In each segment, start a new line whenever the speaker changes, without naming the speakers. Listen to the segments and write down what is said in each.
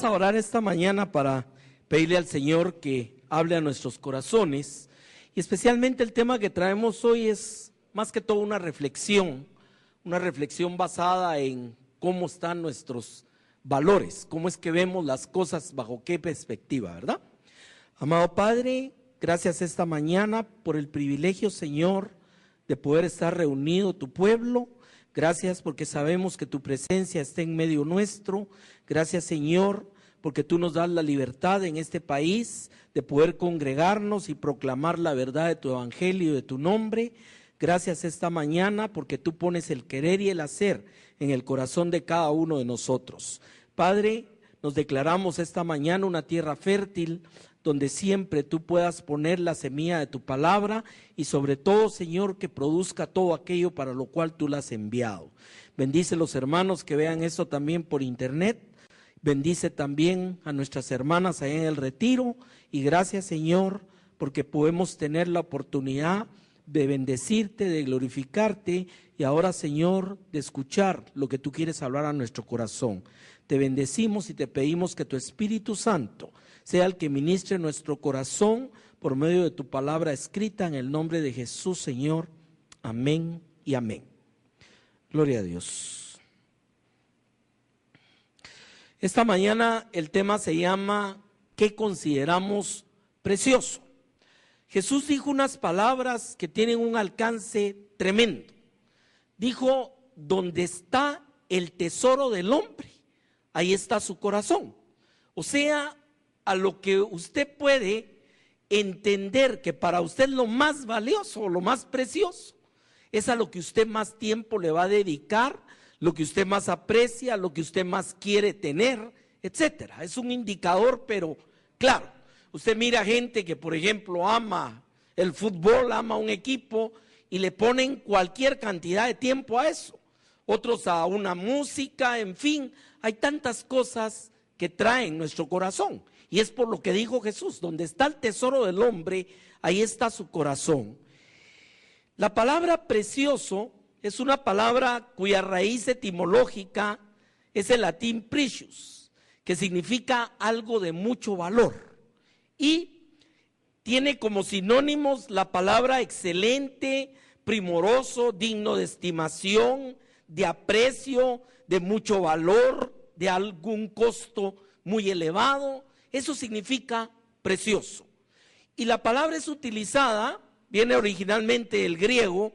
a orar esta mañana para pedirle al Señor que hable a nuestros corazones, y especialmente el tema que traemos hoy es más que todo una reflexión basada en cómo están nuestros valores, cómo es que vemos las cosas, bajo qué perspectiva, ¿verdad? Amado Padre, gracias esta mañana por el privilegio, Señor, de poder estar reunido tu pueblo. Gracias porque sabemos que tu presencia está en medio nuestro. Gracias, Señor, porque tú nos das la libertad en este país de poder congregarnos y proclamar la verdad de tu evangelio y de tu nombre. Gracias esta mañana porque tú pones el querer y el hacer en el corazón de cada uno de nosotros. Padre, nos declaramos esta mañana una tierra fértil donde siempre tú puedas poner la semilla de tu palabra y sobre todo, Señor, que produzca todo aquello para lo cual tú la has enviado. Bendice a los hermanos que vean esto también por internet. Bendice también a nuestras hermanas allá en el retiro. Y gracias, Señor, porque podemos tener la oportunidad de bendecirte, de glorificarte y ahora, Señor, de escuchar lo que tú quieres hablar a nuestro corazón. Te bendecimos y te pedimos que tu Espíritu Santo sea el que ministre nuestro corazón por medio de tu palabra escrita en el nombre de Jesús, Señor. Amén y amén. Gloria a Dios. Esta mañana el tema se llama ¿qué consideramos precioso? Jesús dijo unas palabras que tienen un alcance tremendo. Dijo, donde está el tesoro del hombre, ahí está su corazón. O sea, a lo que usted puede entender que para usted lo más valioso, lo más precioso, es a lo que usted más tiempo le va a dedicar, lo que usted más aprecia, lo que usted más quiere tener, etcétera. Es un indicador, pero claro, usted mira gente que, por ejemplo, ama el fútbol, ama un equipo y le ponen cualquier cantidad de tiempo a eso. Otros a una música, en fin, hay tantas cosas que traen nuestro corazón. Y es por lo que dijo Jesús, donde está el tesoro del hombre, ahí está su corazón. La palabra precioso es una palabra cuya raíz etimológica es el latín precious, que significa algo de mucho valor. Y tiene como sinónimos la palabra excelente, primoroso, digno de estimación, de aprecio, de mucho valor, de algún costo muy elevado. Eso significa precioso. Y la palabra es utilizada, viene originalmente del griego,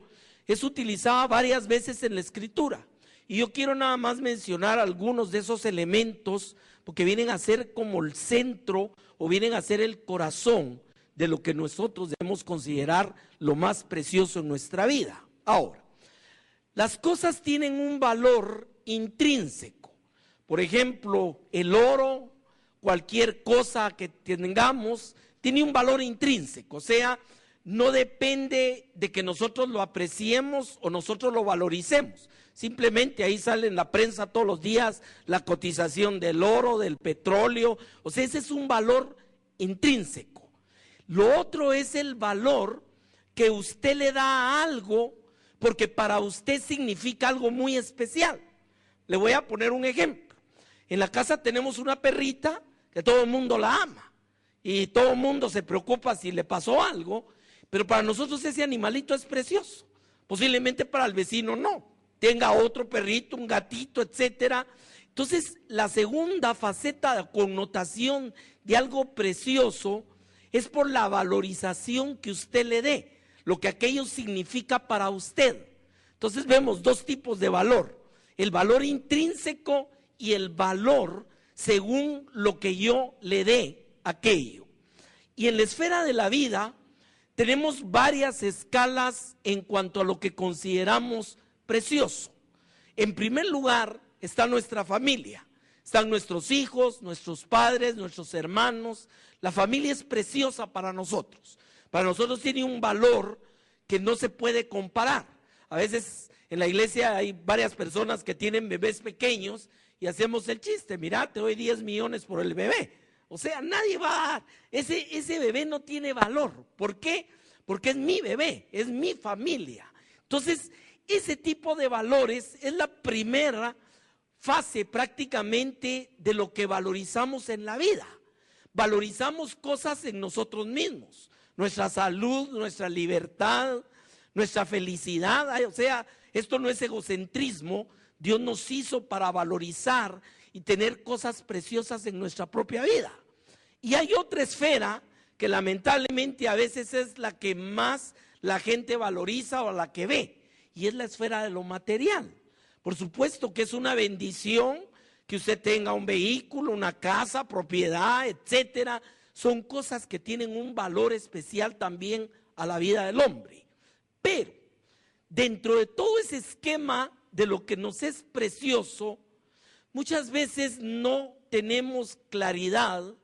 es utilizada varias veces en la escritura. Y yo quiero nada más mencionar algunos de esos elementos, porque vienen a ser como el centro o vienen a ser el corazón de lo que nosotros debemos considerar lo más precioso en nuestra vida. Ahora, las cosas tienen un valor intrínseco. Por ejemplo, el oro, cualquier cosa que tengamos, tiene un valor intrínseco, o sea, no depende de que nosotros lo apreciemos o nosotros lo valoricemos. Simplemente ahí sale en la prensa todos los días la cotización del oro, del petróleo, o sea, ese es un valor intrínseco. Lo otro es el valor que usted le da a algo porque para usted significa algo muy especial. Le voy a poner un ejemplo. En la casa tenemos una perrita que todo el mundo la ama y todo el mundo se preocupa si le pasó algo, pero para nosotros ese animalito es precioso. Posiblemente para el vecino no, tenga otro perrito, un gatito, etcétera. Entonces, la segunda faceta de connotación de algo precioso es por la valorización que usted le dé, lo que aquello significa para usted. Entonces vemos dos tipos de valor, el valor intrínseco y el valor según lo que yo le dé a aquello. Y en la esfera de la vida tenemos varias escalas en cuanto a lo que consideramos precioso. En primer lugar está nuestra familia, están nuestros hijos, nuestros padres, nuestros hermanos. La familia es preciosa para nosotros. Para nosotros tiene un valor que no se puede comparar. A veces en la iglesia hay varias personas que tienen bebés pequeños y hacemos el chiste, mira, te doy 10 millones por el bebé. O sea, nadie va a dar, ese bebé no tiene valor. ¿Por qué? Porque es mi bebé, es mi familia. Entonces, ese tipo de valores es la primera fase prácticamente de lo que valorizamos en la vida. Valorizamos cosas en nosotros mismos, nuestra salud, nuestra libertad, nuestra felicidad. O sea, esto no es egocentrismo. Dios nos hizo para valorizar y tener cosas preciosas en nuestra propia vida. Y hay otra esfera que lamentablemente a veces es la que más la gente valoriza o la que ve, y es la esfera de lo material. Por supuesto que es una bendición que usted tenga un vehículo, una casa, propiedad, etcétera. Son cosas que tienen un valor especial también a la vida del hombre. Pero dentro de todo ese esquema de lo que nos es precioso, muchas veces no tenemos claridad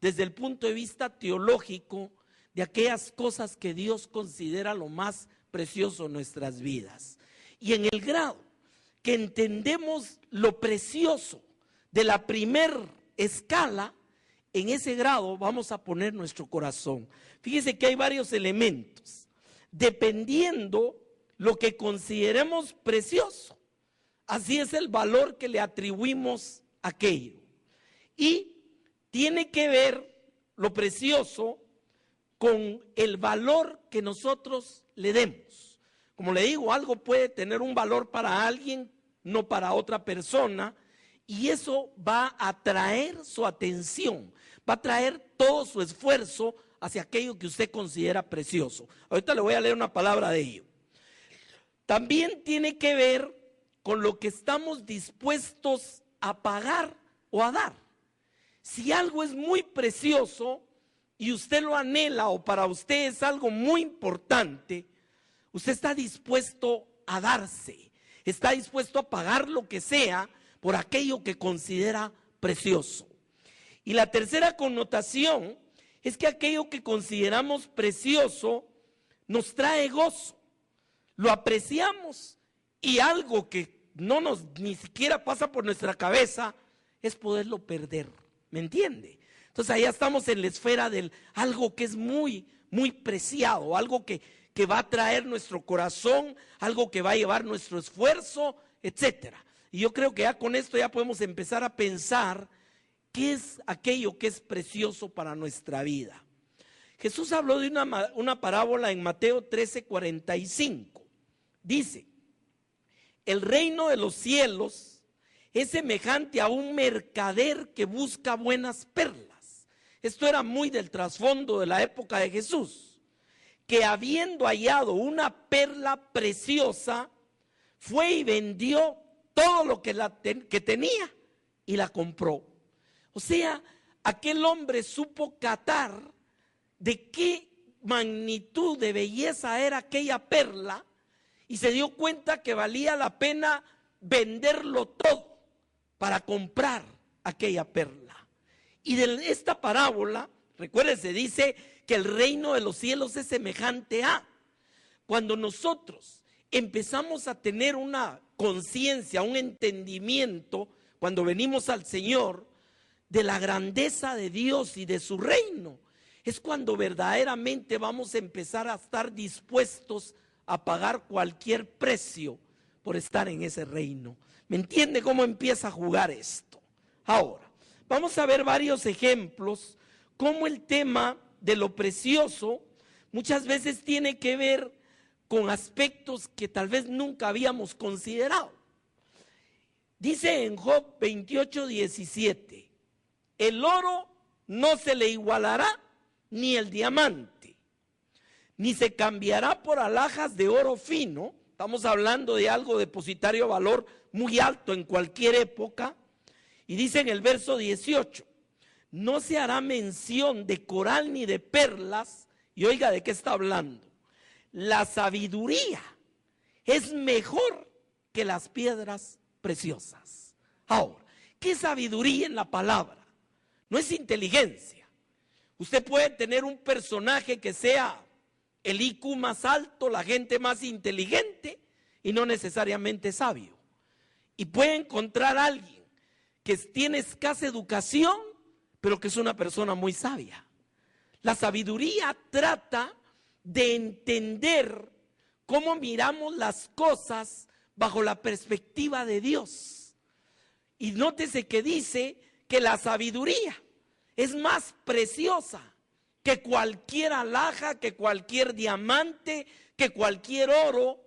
desde el punto de vista teológico de aquellas cosas que Dios considera lo más precioso en nuestras vidas. Y en el grado que entendemos lo precioso de la primer escala, en ese grado vamos a poner nuestro corazón. Fíjese que hay varios elementos. Dependiendo lo que consideremos precioso, así es el valor que le atribuimos a aquello. Y tiene que ver lo precioso con el valor que nosotros le demos. Como le digo, algo puede tener un valor para alguien, no para otra persona, y eso va a atraer su atención, va a traer todo su esfuerzo hacia aquello que usted considera precioso. Ahorita le voy a leer una palabra de ello. También tiene que ver con lo que estamos dispuestos a pagar o a dar. Si algo es muy precioso y usted lo anhela o para usted es algo muy importante, usted está dispuesto a darse, está dispuesto a pagar lo que sea por aquello que considera precioso. Y la tercera connotación es que aquello que consideramos precioso nos trae gozo, lo apreciamos, y algo que no nos ni siquiera pasa por nuestra cabeza es poderlo perder. ¿Me entiende? Entonces allá estamos en la esfera del algo que es muy, muy preciado, algo que va a traer nuestro corazón, algo que va a llevar nuestro esfuerzo, etcétera. Y yo creo que ya con esto ya podemos empezar a pensar qué es aquello que es precioso para nuestra vida. Jesús habló de una parábola en Mateo 13:45. Dice: el reino de los cielos es semejante a un mercader que busca buenas perlas. Esto era muy del trasfondo de la época de Jesús, que habiendo hallado una perla preciosa, fue y vendió todo lo que tenía y la compró. O sea, aquel hombre supo catar de qué magnitud de belleza era aquella perla y se dio cuenta que valía la pena venderlo todo para comprar aquella perla. Y de esta parábola, recuérdese, dice que el reino de los cielos es semejante a. Cuando nosotros empezamos a tener una conciencia, un entendimiento, cuando venimos al Señor, de la grandeza de Dios y de su reino, es cuando verdaderamente vamos a empezar a estar dispuestos a pagar cualquier precio por estar en ese reino. ¿Me entiende cómo empieza a jugar esto? Ahora, vamos a ver varios ejemplos, cómo el tema de lo precioso muchas veces tiene que ver con aspectos que tal vez nunca habíamos considerado. Dice en Job 28:17, el oro no se le igualará ni el diamante, ni se cambiará por alhajas de oro fino. Estamos hablando de algo depositario de valor muy alto en cualquier época. Y dice en el verso 18, no se hará mención de coral ni de perlas. Y oiga de qué está hablando. La sabiduría es mejor que las piedras preciosas. Ahora, ¿qué sabiduría en la palabra? No es inteligencia. Usted puede tener un personaje que sea el IQ más alto, la gente más inteligente y no necesariamente sabio. Y puede encontrar a alguien que tiene escasa educación, pero que es una persona muy sabia. La sabiduría trata de entender cómo miramos las cosas bajo la perspectiva de Dios. Y nótese que dice que la sabiduría es más preciosa que cualquier alhaja, que cualquier diamante, que cualquier oro.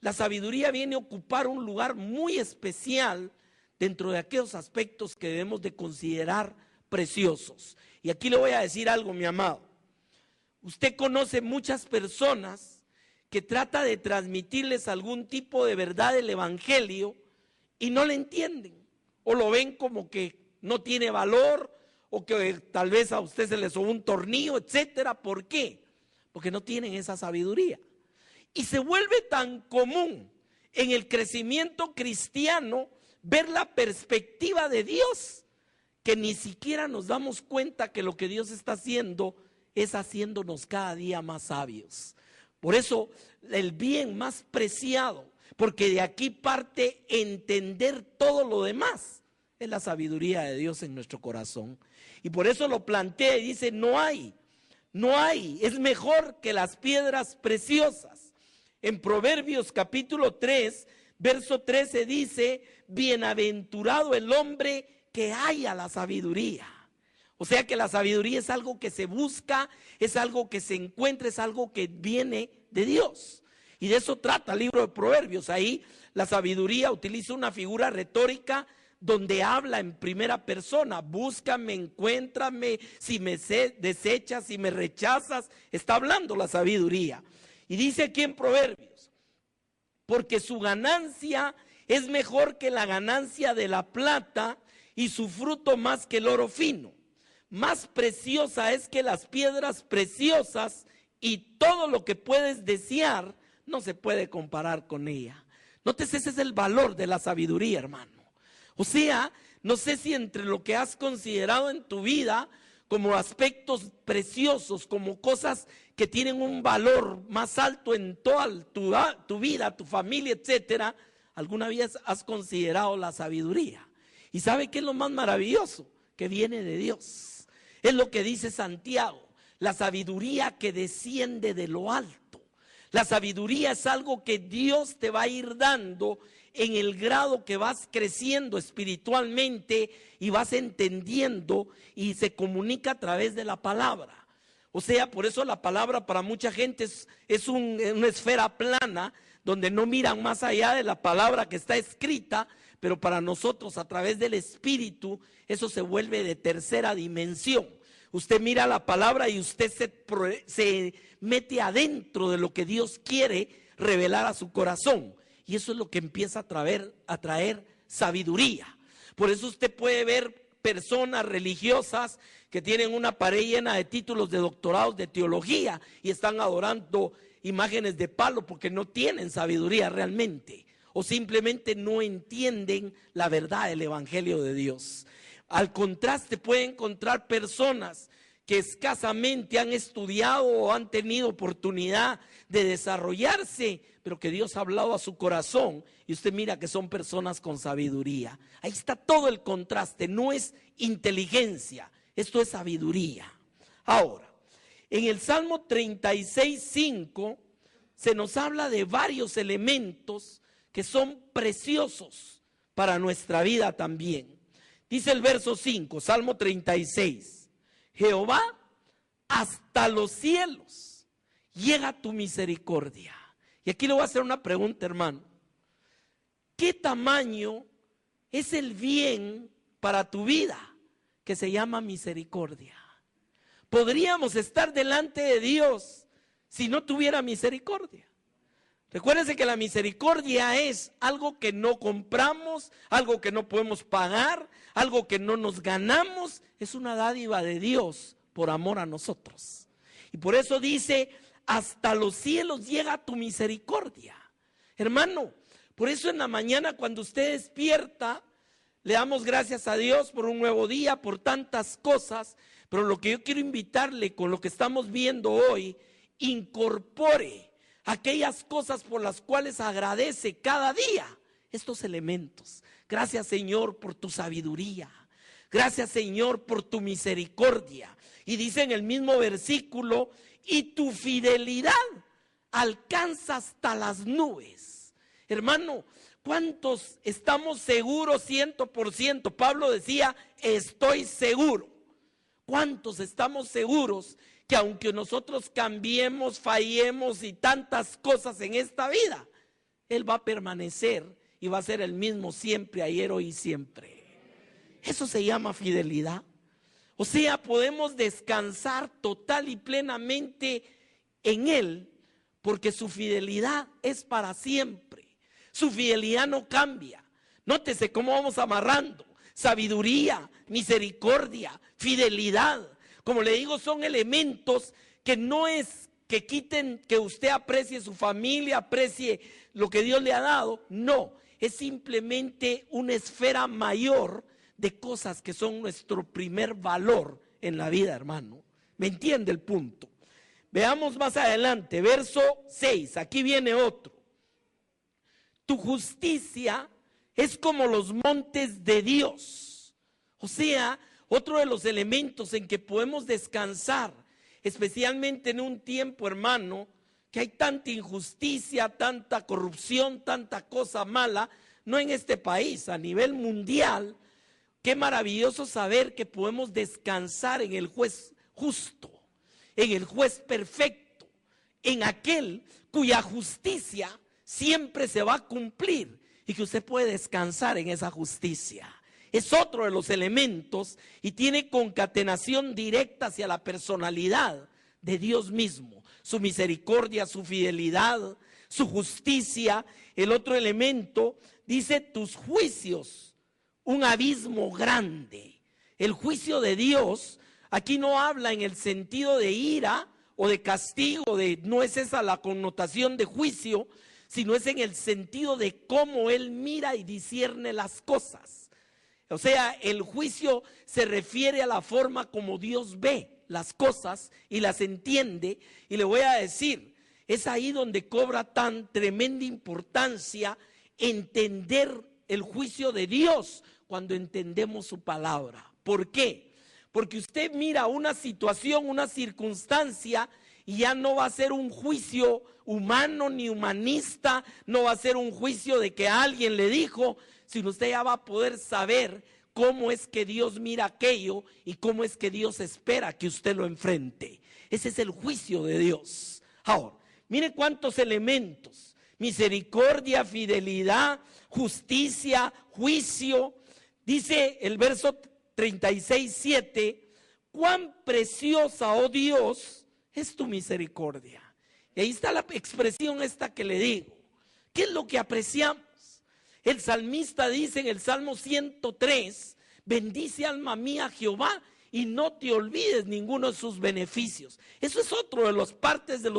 La sabiduría viene a ocupar un lugar muy especial dentro de aquellos aspectos que debemos de considerar preciosos. Y aquí le voy a decir algo, mi amado. Usted conoce muchas personas que trata de transmitirles algún tipo de verdad del evangelio y no le entienden, o lo ven como que no tiene valor, o que tal vez a usted se le sobó un tornillo, etcétera. ¿Por qué? Porque no tienen esa sabiduría. Y se vuelve tan común en el crecimiento cristiano ver la perspectiva de Dios, que ni siquiera nos damos cuenta que lo que Dios está haciendo es haciéndonos cada día más sabios. Por eso el bien más preciado, porque de aquí parte entender todo lo demás, es la sabiduría de Dios en nuestro corazón. Y por eso lo plantea y dice, no hay, es mejor que las piedras preciosas. En Proverbios capítulo 3, verso 13 dice, bienaventurado el hombre que haya la sabiduría. O sea que la sabiduría es algo que se busca, es algo que se encuentra, es algo que viene de Dios. Y de eso trata el libro de Proverbios. Ahí la sabiduría utiliza una figura retórica donde habla en primera persona. Búscame, encuéntrame, si me desechas, si me rechazas. Está hablando la sabiduría. Y dice aquí en Proverbios, porque su ganancia es mejor que la ganancia de la plata y su fruto más que el oro fino. Más preciosa es que las piedras preciosas, y todo lo que puedes desear no se puede comparar con ella. Nótese, ese es el valor de la sabiduría, hermano. O sea, no sé si entre lo que has considerado en tu vida como aspectos preciosos, como cosas que tienen un valor más alto en toda tu vida, tu familia, etcétera, alguna vez has considerado la sabiduría. ¿Y sabe qué es lo más maravilloso? Que viene de Dios. Es lo que dice Santiago, la sabiduría que desciende de lo alto. La sabiduría es algo que Dios te va a ir dando en el grado que vas creciendo espiritualmente y vas entendiendo, y se comunica a través de la palabra. O sea, por eso la palabra para mucha gente es una esfera plana, donde no miran más allá de la palabra que está escrita, pero para nosotros a través del Espíritu eso se vuelve de tercera dimensión. Usted mira la palabra y usted se mete adentro de lo que Dios quiere revelar a su corazón, y eso es lo que empieza a traer sabiduría. Por eso usted puede ver personas religiosas que tienen una pared llena de títulos de doctorados de teología y están adorando imágenes de palo porque no tienen sabiduría realmente, o simplemente no entienden la verdad del evangelio de Dios. Al contraste, puede encontrar personas que escasamente han estudiado o han tenido oportunidad de desarrollarse, pero que Dios ha hablado a su corazón, y usted mira que son personas con sabiduría. Ahí está todo el contraste. No es inteligencia, esto es sabiduría. Ahora, en el Salmo 36:5 se nos habla de varios elementos que son preciosos para nuestra vida también. Dice el verso 5, Salmo 36, Jehová, hasta los cielos llega tu misericordia. Y aquí le voy a hacer una pregunta, hermano. ¿Qué tamaño es el bien para tu vida que se llama misericordia? ¿Podríamos estar delante de Dios si no tuviera misericordia? Recuérdense que la misericordia es algo que no compramos, algo que no podemos pagar, algo que no nos ganamos. Es una dádiva de Dios por amor a nosotros. Y por eso dice, hasta los cielos llega tu misericordia. Hermano, por eso en la mañana cuando usted despierta, le damos gracias a Dios por un nuevo día, por tantas cosas. Pero lo que yo quiero invitarle con lo que estamos viendo hoy, incorpore aquellas cosas por las cuales agradece cada día estos elementos. Gracias, Señor, por tu sabiduría. Gracias, Señor, por tu misericordia. Y dice en el mismo versículo, y tu fidelidad alcanza hasta las nubes. Hermano, ¿Cuántos estamos seguros 100%? Pablo decía, estoy seguro. ¿Cuántos estamos seguros que aunque nosotros cambiemos, fallemos y tantas cosas en esta vida, Él va a permanecer y va a ser el mismo siempre, ayer, hoy y siempre? Eso se llama fidelidad. O sea, podemos descansar total y plenamente en Él, porque su fidelidad es para siempre. Su fidelidad no cambia. Nótese cómo vamos amarrando: sabiduría, misericordia, fidelidad. Como le digo, son elementos que no es que quiten que usted aprecie su familia, aprecie lo que Dios le ha dado. No, es simplemente una esfera mayor de cosas que son nuestro primer valor en la vida, hermano. ¿Me entiende el punto? Veamos más adelante, verso 6, aquí viene otro. Tu justicia es como los montes de Dios. O sea, otro de los elementos en que podemos descansar, especialmente en un tiempo, hermano, que hay tanta injusticia, tanta corrupción, tanta cosa mala, no en este país, a nivel mundial. Qué maravilloso saber que podemos descansar en el juez justo, en el juez perfecto, en aquel cuya justicia siempre se va a cumplir y que usted puede descansar en esa justicia. Es otro de los elementos y tiene concatenación directa hacia la personalidad de Dios mismo, su misericordia, su fidelidad, su justicia. El otro elemento dice: tus juicios, un abismo grande. El juicio de Dios aquí no habla en el sentido de ira o de castigo, no es esa la connotación de juicio, sino es en el sentido de cómo Él mira y discierne las cosas. O sea, el juicio se refiere a la forma como Dios ve las cosas y las entiende. Y le voy a decir, es ahí donde cobra tan tremenda importancia entender el juicio de Dios cuando entendemos su palabra. ¿Por qué? Porque usted mira una situación, una circunstancia, y ya no va a ser un juicio humano ni humanista, no va a ser un juicio de que alguien le dijo, sino usted ya va a poder saber cómo es que Dios mira aquello y cómo es que Dios espera que usted lo enfrente. Ese es el juicio de Dios. Ahora, mire cuántos elementos: misericordia, fidelidad, justicia, juicio. Dice el verso 36:7, cuán preciosa, oh Dios, es tu misericordia. Y ahí está la expresión esta que le digo. ¿Qué es lo que apreciamos? El salmista dice en el Salmo 103, bendice alma mía Jehová y no te olvides ninguno de sus beneficios. Eso es otro de las partes de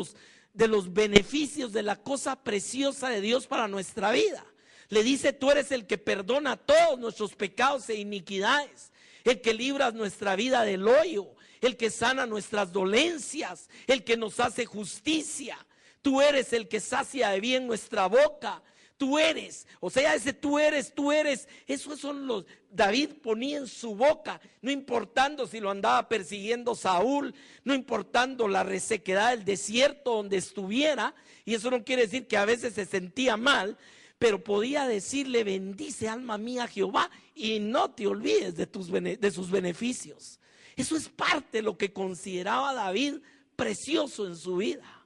los beneficios, de la cosa preciosa de Dios para nuestra vida. Le dice: tú eres el que perdona todos nuestros pecados e iniquidades, el que libras nuestra vida del hoyo, el que sana nuestras dolencias, el que nos hace justicia. Tú eres el que sacia de bien nuestra boca. Tú eres, o sea, ese tú eres, esos son los, David ponía en su boca, no importando si lo andaba persiguiendo Saúl, no importando la resequedad del desierto donde estuviera, y eso no quiere decir que a veces se sentía mal, pero podía decirle: bendice alma mía Jehová y no te olvides de sus beneficios. Eso es parte de lo que consideraba David precioso en su vida.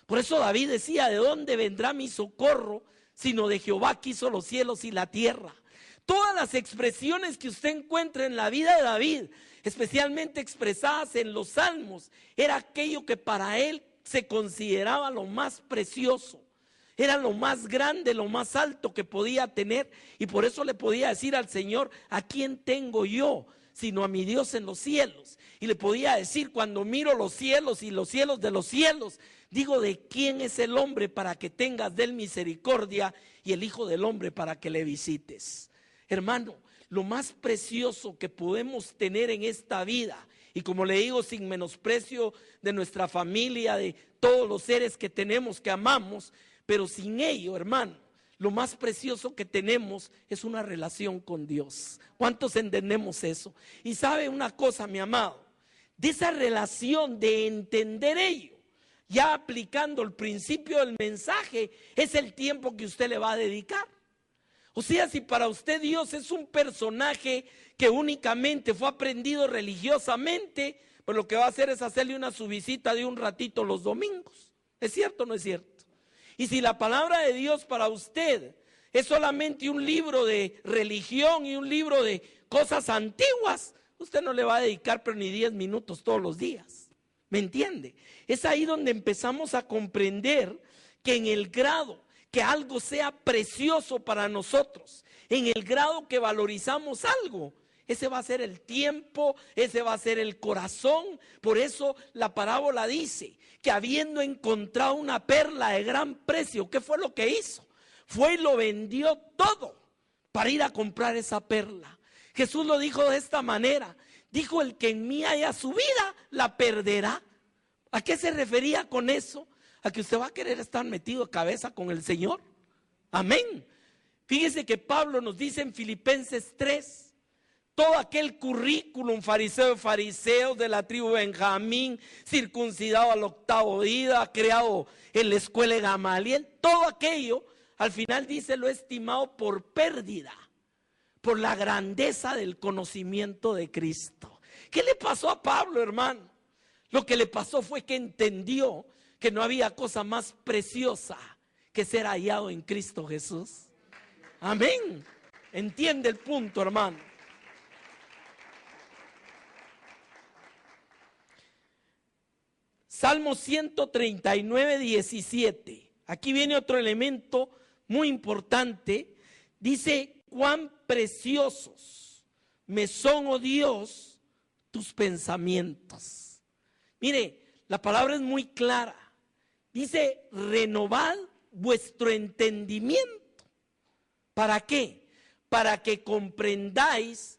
Por eso David decía: ¿de dónde vendrá mi socorro? Sino de Jehová que hizo los cielos y la tierra. Todas las expresiones que usted encuentra en la vida de David, especialmente expresadas en los salmos, era aquello que para él se consideraba lo más precioso. Era lo más grande, lo más alto que podía tener. Y por eso le podía decir al Señor: ¿a quién tengo yo sino a mi Dios en los cielos? Y le podía decir: cuando miro los cielos y los cielos de los cielos, digo, ¿de quién es el hombre para que tengas de él misericordia y el hijo del hombre para que le visites? Hermano, lo más precioso que podemos tener en esta vida, y como le digo, sin menosprecio de nuestra familia, de todos los seres que tenemos, que amamos, pero sin ello, hermano, lo más precioso que tenemos es una relación con Dios. ¿Cuántos entendemos eso? Y sabe una cosa, mi amado, de esa relación, de entender ello, ya aplicando el principio del mensaje, es el tiempo que usted le va a dedicar. O sea, si para usted Dios es un personaje que únicamente fue aprendido religiosamente, pues lo que va a hacer es hacerle una su visita de un ratito los domingos. ¿Es cierto o no es cierto? Y si la palabra de Dios para usted es solamente un libro de religión y un libro de cosas antiguas, usted no le va a dedicar pero ni 10 minutos todos los días. ¿Me entiende? Es ahí donde empezamos a comprender que en el grado que algo sea precioso para nosotros, en el grado que valorizamos algo, ese va a ser el tiempo, ese va a ser el corazón. Por eso la parábola dice que habiendo encontrado una perla de gran precio, ¿qué fue lo que hizo? Fue y lo vendió todo para ir a comprar esa perla. Jesús lo dijo de esta manera, dijo: el que en mí haya su vida, la perderá. ¿A qué se refería con eso? A que usted va a querer estar metido de cabeza con el Señor. Amén. Fíjese que Pablo nos dice en Filipenses 3, todo aquel currículum fariseo de fariseos de la tribu de Benjamín, circuncidado al 8º día, creado en la escuela de Gamaliel, todo aquello, al final dice: lo he estimado por pérdida, por la grandeza del conocimiento de Cristo. ¿Qué le pasó a Pablo, hermano? Lo que le pasó fue que entendió que no había cosa más preciosa que ser hallado en Cristo Jesús. Amén. Entiende el punto, hermano. Salmo 139, 17. Aquí viene otro elemento muy importante. Dice: cuán preciosos me son, oh Dios, tus pensamientos. Mire, la palabra es muy clara. Dice: renovad vuestro entendimiento. ¿Para qué? Para que comprendáis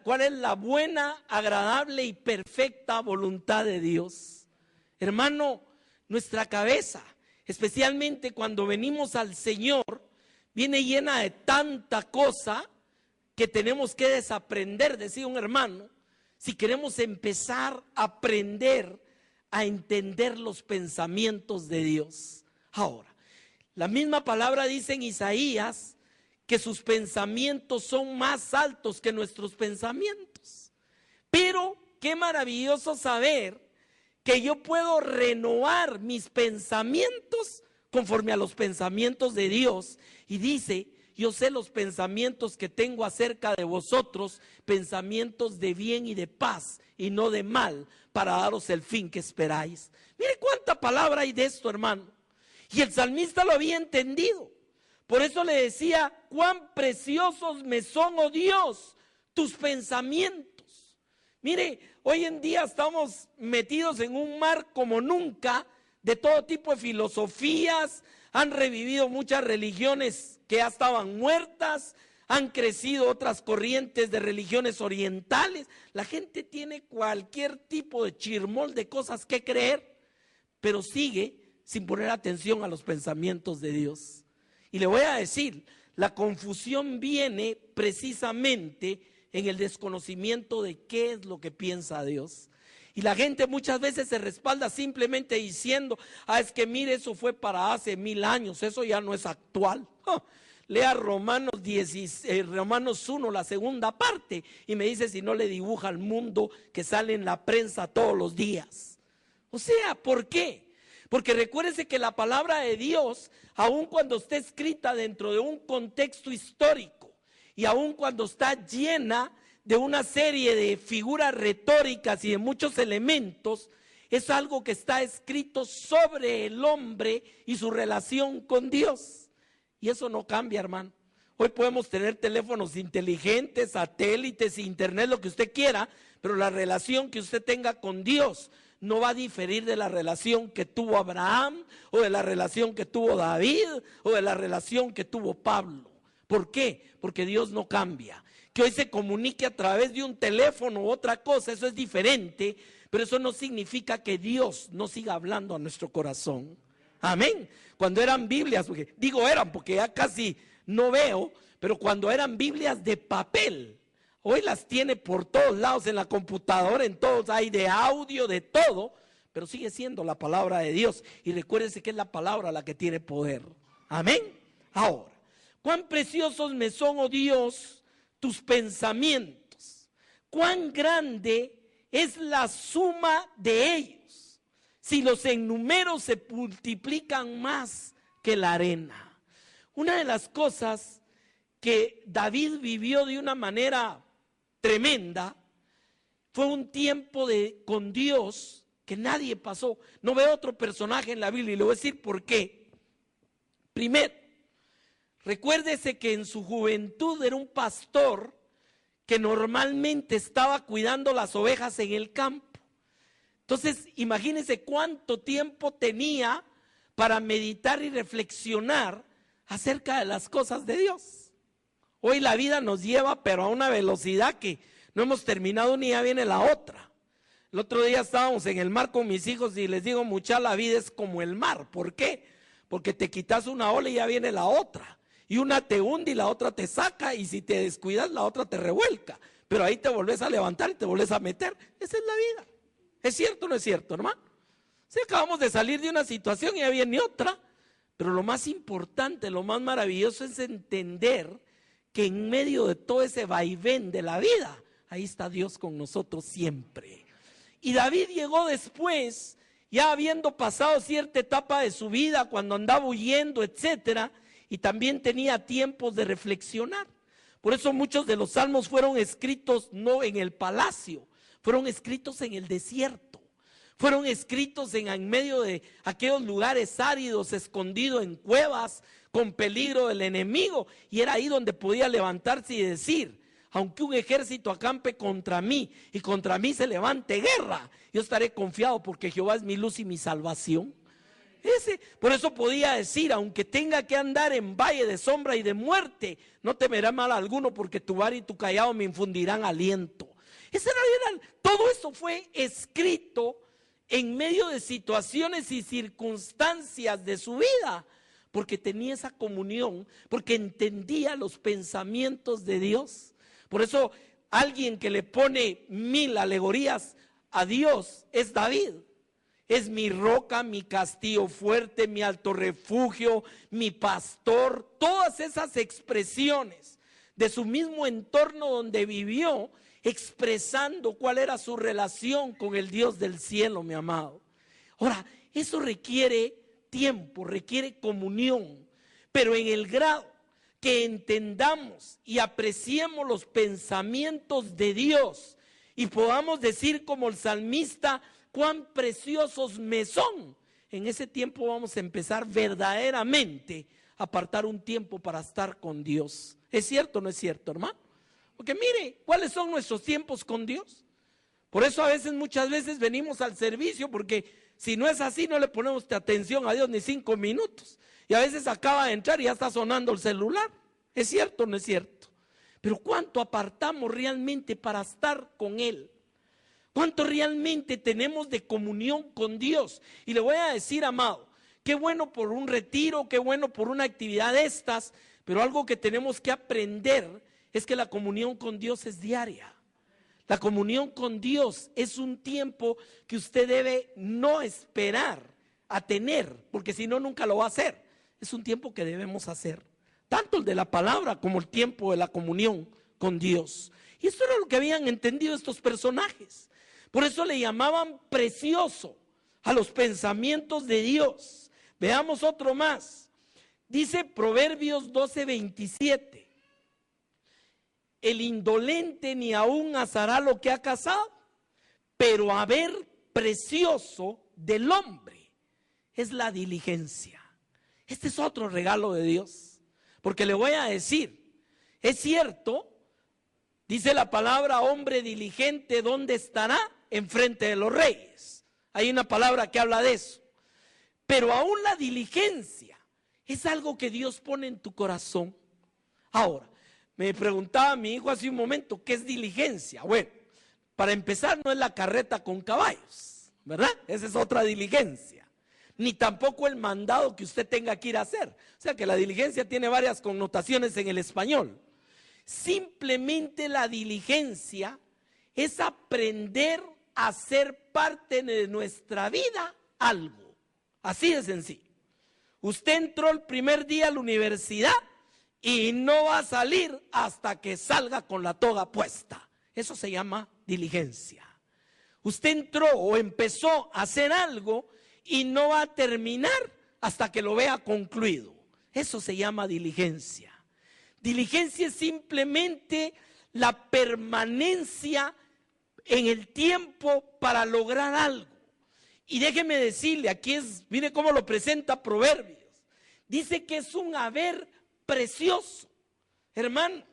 cuál es la buena, agradable y perfecta voluntad de Dios. Hermano, nuestra cabeza, especialmente cuando venimos al Señor, viene llena de tanta cosa que tenemos que desaprender, decía un hermano, si queremos empezar a aprender a entender los pensamientos de Dios. Ahora, la misma palabra dice en Isaías que sus pensamientos son más altos que nuestros pensamientos. Pero qué maravilloso saber que yo puedo renovar mis pensamientos conforme a los pensamientos de Dios. Y dice: yo sé los pensamientos que tengo acerca de vosotros, pensamientos de bien y de paz y no de mal, para daros el fin que esperáis. Mire cuánta palabra hay de esto, hermano. Y el salmista lo había entendido. Por eso le decía: cuán preciosos me son, oh Dios, tus pensamientos. Mire, hoy en día estamos metidos en un mar como nunca, de todo tipo de filosofías. Han revivido muchas religiones que ya estaban muertas, han crecido otras corrientes de religiones orientales. La gente tiene cualquier tipo de chirmol de cosas que creer, pero sigue sin poner atención a los pensamientos de Dios. Y le voy a decir, la confusión viene precisamente en el desconocimiento de qué es lo que piensa Dios. Y la gente muchas veces se respalda simplemente diciendo: es que mire, eso fue para hace 1000 años, eso ya no es actual. Lea Romanos 1, la segunda parte, y me dice si no le dibuja al mundo que sale en la prensa todos los días. O sea, ¿por qué? Porque recuérdese que la palabra de Dios, aun cuando está escrita dentro de un contexto histórico y aun cuando está llena de una serie de figuras retóricas y de muchos elementos, es algo que está escrito sobre el hombre y su relación con Dios. Y eso no cambia, hermano. Hoy podemos tener teléfonos inteligentes, satélites, internet, lo que usted quiera, pero la relación que usted tenga con Dios no va a diferir de la relación que tuvo Abraham, o de la relación que tuvo David, o de la relación que tuvo Pablo. ¿Por qué? Porque Dios no cambia. Que hoy se comunique a través de un teléfono u otra cosa, eso es diferente, pero eso no significa que Dios no siga hablando a nuestro corazón. Amén. Cuando eran Biblias, digo eran porque ya casi no veo, pero cuando eran Biblias de papel, hoy las tiene por todos lados, en la computadora, en todos, hay de audio, de todo, pero sigue siendo la palabra de Dios. Y recuérdense que es la palabra la que tiene poder. Amén. Ahora, Cuán preciosos me son, oh Dios, tus pensamientos. Cuán grande es la suma de ellos. Si los enumero se multiplican más que la arena. Una de las cosas que David vivió de una manera tremenda fue un tiempo con Dios que nadie pasó. No veo otro personaje en la Biblia y le voy a decir por qué. Primero, recuérdese que en su juventud era un pastor que normalmente estaba cuidando las ovejas en el campo. Entonces, imagínense cuánto tiempo tenía para meditar y reflexionar acerca de las cosas de Dios. Hoy la vida nos lleva, pero a una velocidad que no hemos terminado ni ya viene la otra. El otro día estábamos en el mar con mis hijos y les digo, mucha, la vida es como el mar. ¿Por qué? Porque te quitas una ola y ya viene la otra. Y una te hunde y la otra te saca, y si te descuidas la otra te revuelca. Pero ahí te volvés a levantar y te volvés a meter. Esa es la vida. ¿Es cierto o no es cierto, hermano? Si acabamos de salir de una situación y ya viene otra. Pero lo más importante, lo más maravilloso es entender que en medio de todo ese vaivén de la vida, ahí está Dios con nosotros siempre. Y David llegó después, ya habiendo pasado cierta etapa de su vida, cuando andaba huyendo, etcétera, y también tenía tiempos de reflexionar. Por eso muchos de los salmos fueron escritos no en el palacio, fueron escritos en el desierto. Fueron escritos en medio de aquellos lugares áridos, escondido en cuevas, con peligro del enemigo. Y era ahí donde podía levantarse y decir, aunque un ejército acampe contra mí y contra mí se levante guerra, yo estaré confiado porque Jehová es mi luz y mi salvación. Por eso podía decir, aunque tenga que andar en valle de sombra y de muerte, no temerá mal alguno porque tu vara y tu cayado me infundirán aliento. Todo eso fue escrito en medio de situaciones y circunstancias de su vida, porque tenía esa comunión, porque entendía los pensamientos de Dios. Por eso alguien que le pone 1000 alegorías a Dios es David. Es mi roca, mi castillo fuerte, mi alto refugio, mi pastor. Todas esas expresiones de su mismo entorno donde vivió, expresando cuál era su relación con el Dios del cielo, mi amado. Ahora, eso requiere tiempo, requiere comunión, pero en el grado que entendamos y apreciemos los pensamientos de Dios y podamos decir como el salmista, cuán preciosos me son, en ese tiempo vamos a empezar verdaderamente a apartar un tiempo para estar con Dios. ¿Es cierto o no es cierto, hermano? Porque mire, ¿cuáles son nuestros tiempos con Dios? Por eso muchas veces venimos al servicio, porque si no es así no le ponemos atención a Dios ni 5 minutos. Y a veces acaba de entrar y ya está sonando el celular. ¿Es cierto o no es cierto? Pero ¿cuánto apartamos realmente para estar con Él? ¿Cuánto realmente tenemos de comunión con Dios? Y le voy a decir, amado, qué bueno por un retiro, qué bueno por una actividad de estas, pero algo que tenemos que aprender es que la comunión con Dios es diaria. La comunión con Dios es un tiempo que usted debe no esperar a tener, porque si no, nunca lo va a hacer. Es un tiempo que debemos hacer, tanto el de la palabra como el tiempo de la comunión con Dios. Y esto era lo que habían entendido estos personajes. Por eso le llamaban precioso a los pensamientos de Dios. Veamos otro más. Dice Proverbios 12:27. El indolente ni aún asará lo que ha cazado, pero haber precioso del hombre es la diligencia. Este es otro regalo de Dios, porque le voy a decir, es cierto, dice la palabra, hombre diligente, ¿dónde estará? Enfrente de los reyes. Hay una palabra que habla de eso. Pero aún la diligencia es algo que Dios pone en tu corazón. Ahora, me preguntaba mi hijo hace un momento, ¿qué es diligencia? Bueno, para empezar no es la carreta con caballos, ¿verdad? Esa es otra diligencia. Ni tampoco el mandado que usted tenga que ir a hacer. O sea que la diligencia tiene varias connotaciones en el español. Simplemente la diligencia es aprender a ser parte de nuestra vida algo. Así de sencillo. Usted entró el primer día a la universidad y no va a salir hasta que salga con la toga puesta. Eso se llama diligencia. Usted entró o empezó a hacer algo y no va a terminar hasta que lo vea concluido. Eso se llama diligencia. Diligencia es simplemente la permanencia en el tiempo para lograr algo. Y déjeme decirle, mire cómo lo presenta Proverbios. Dice que es un haber precioso. Hermano,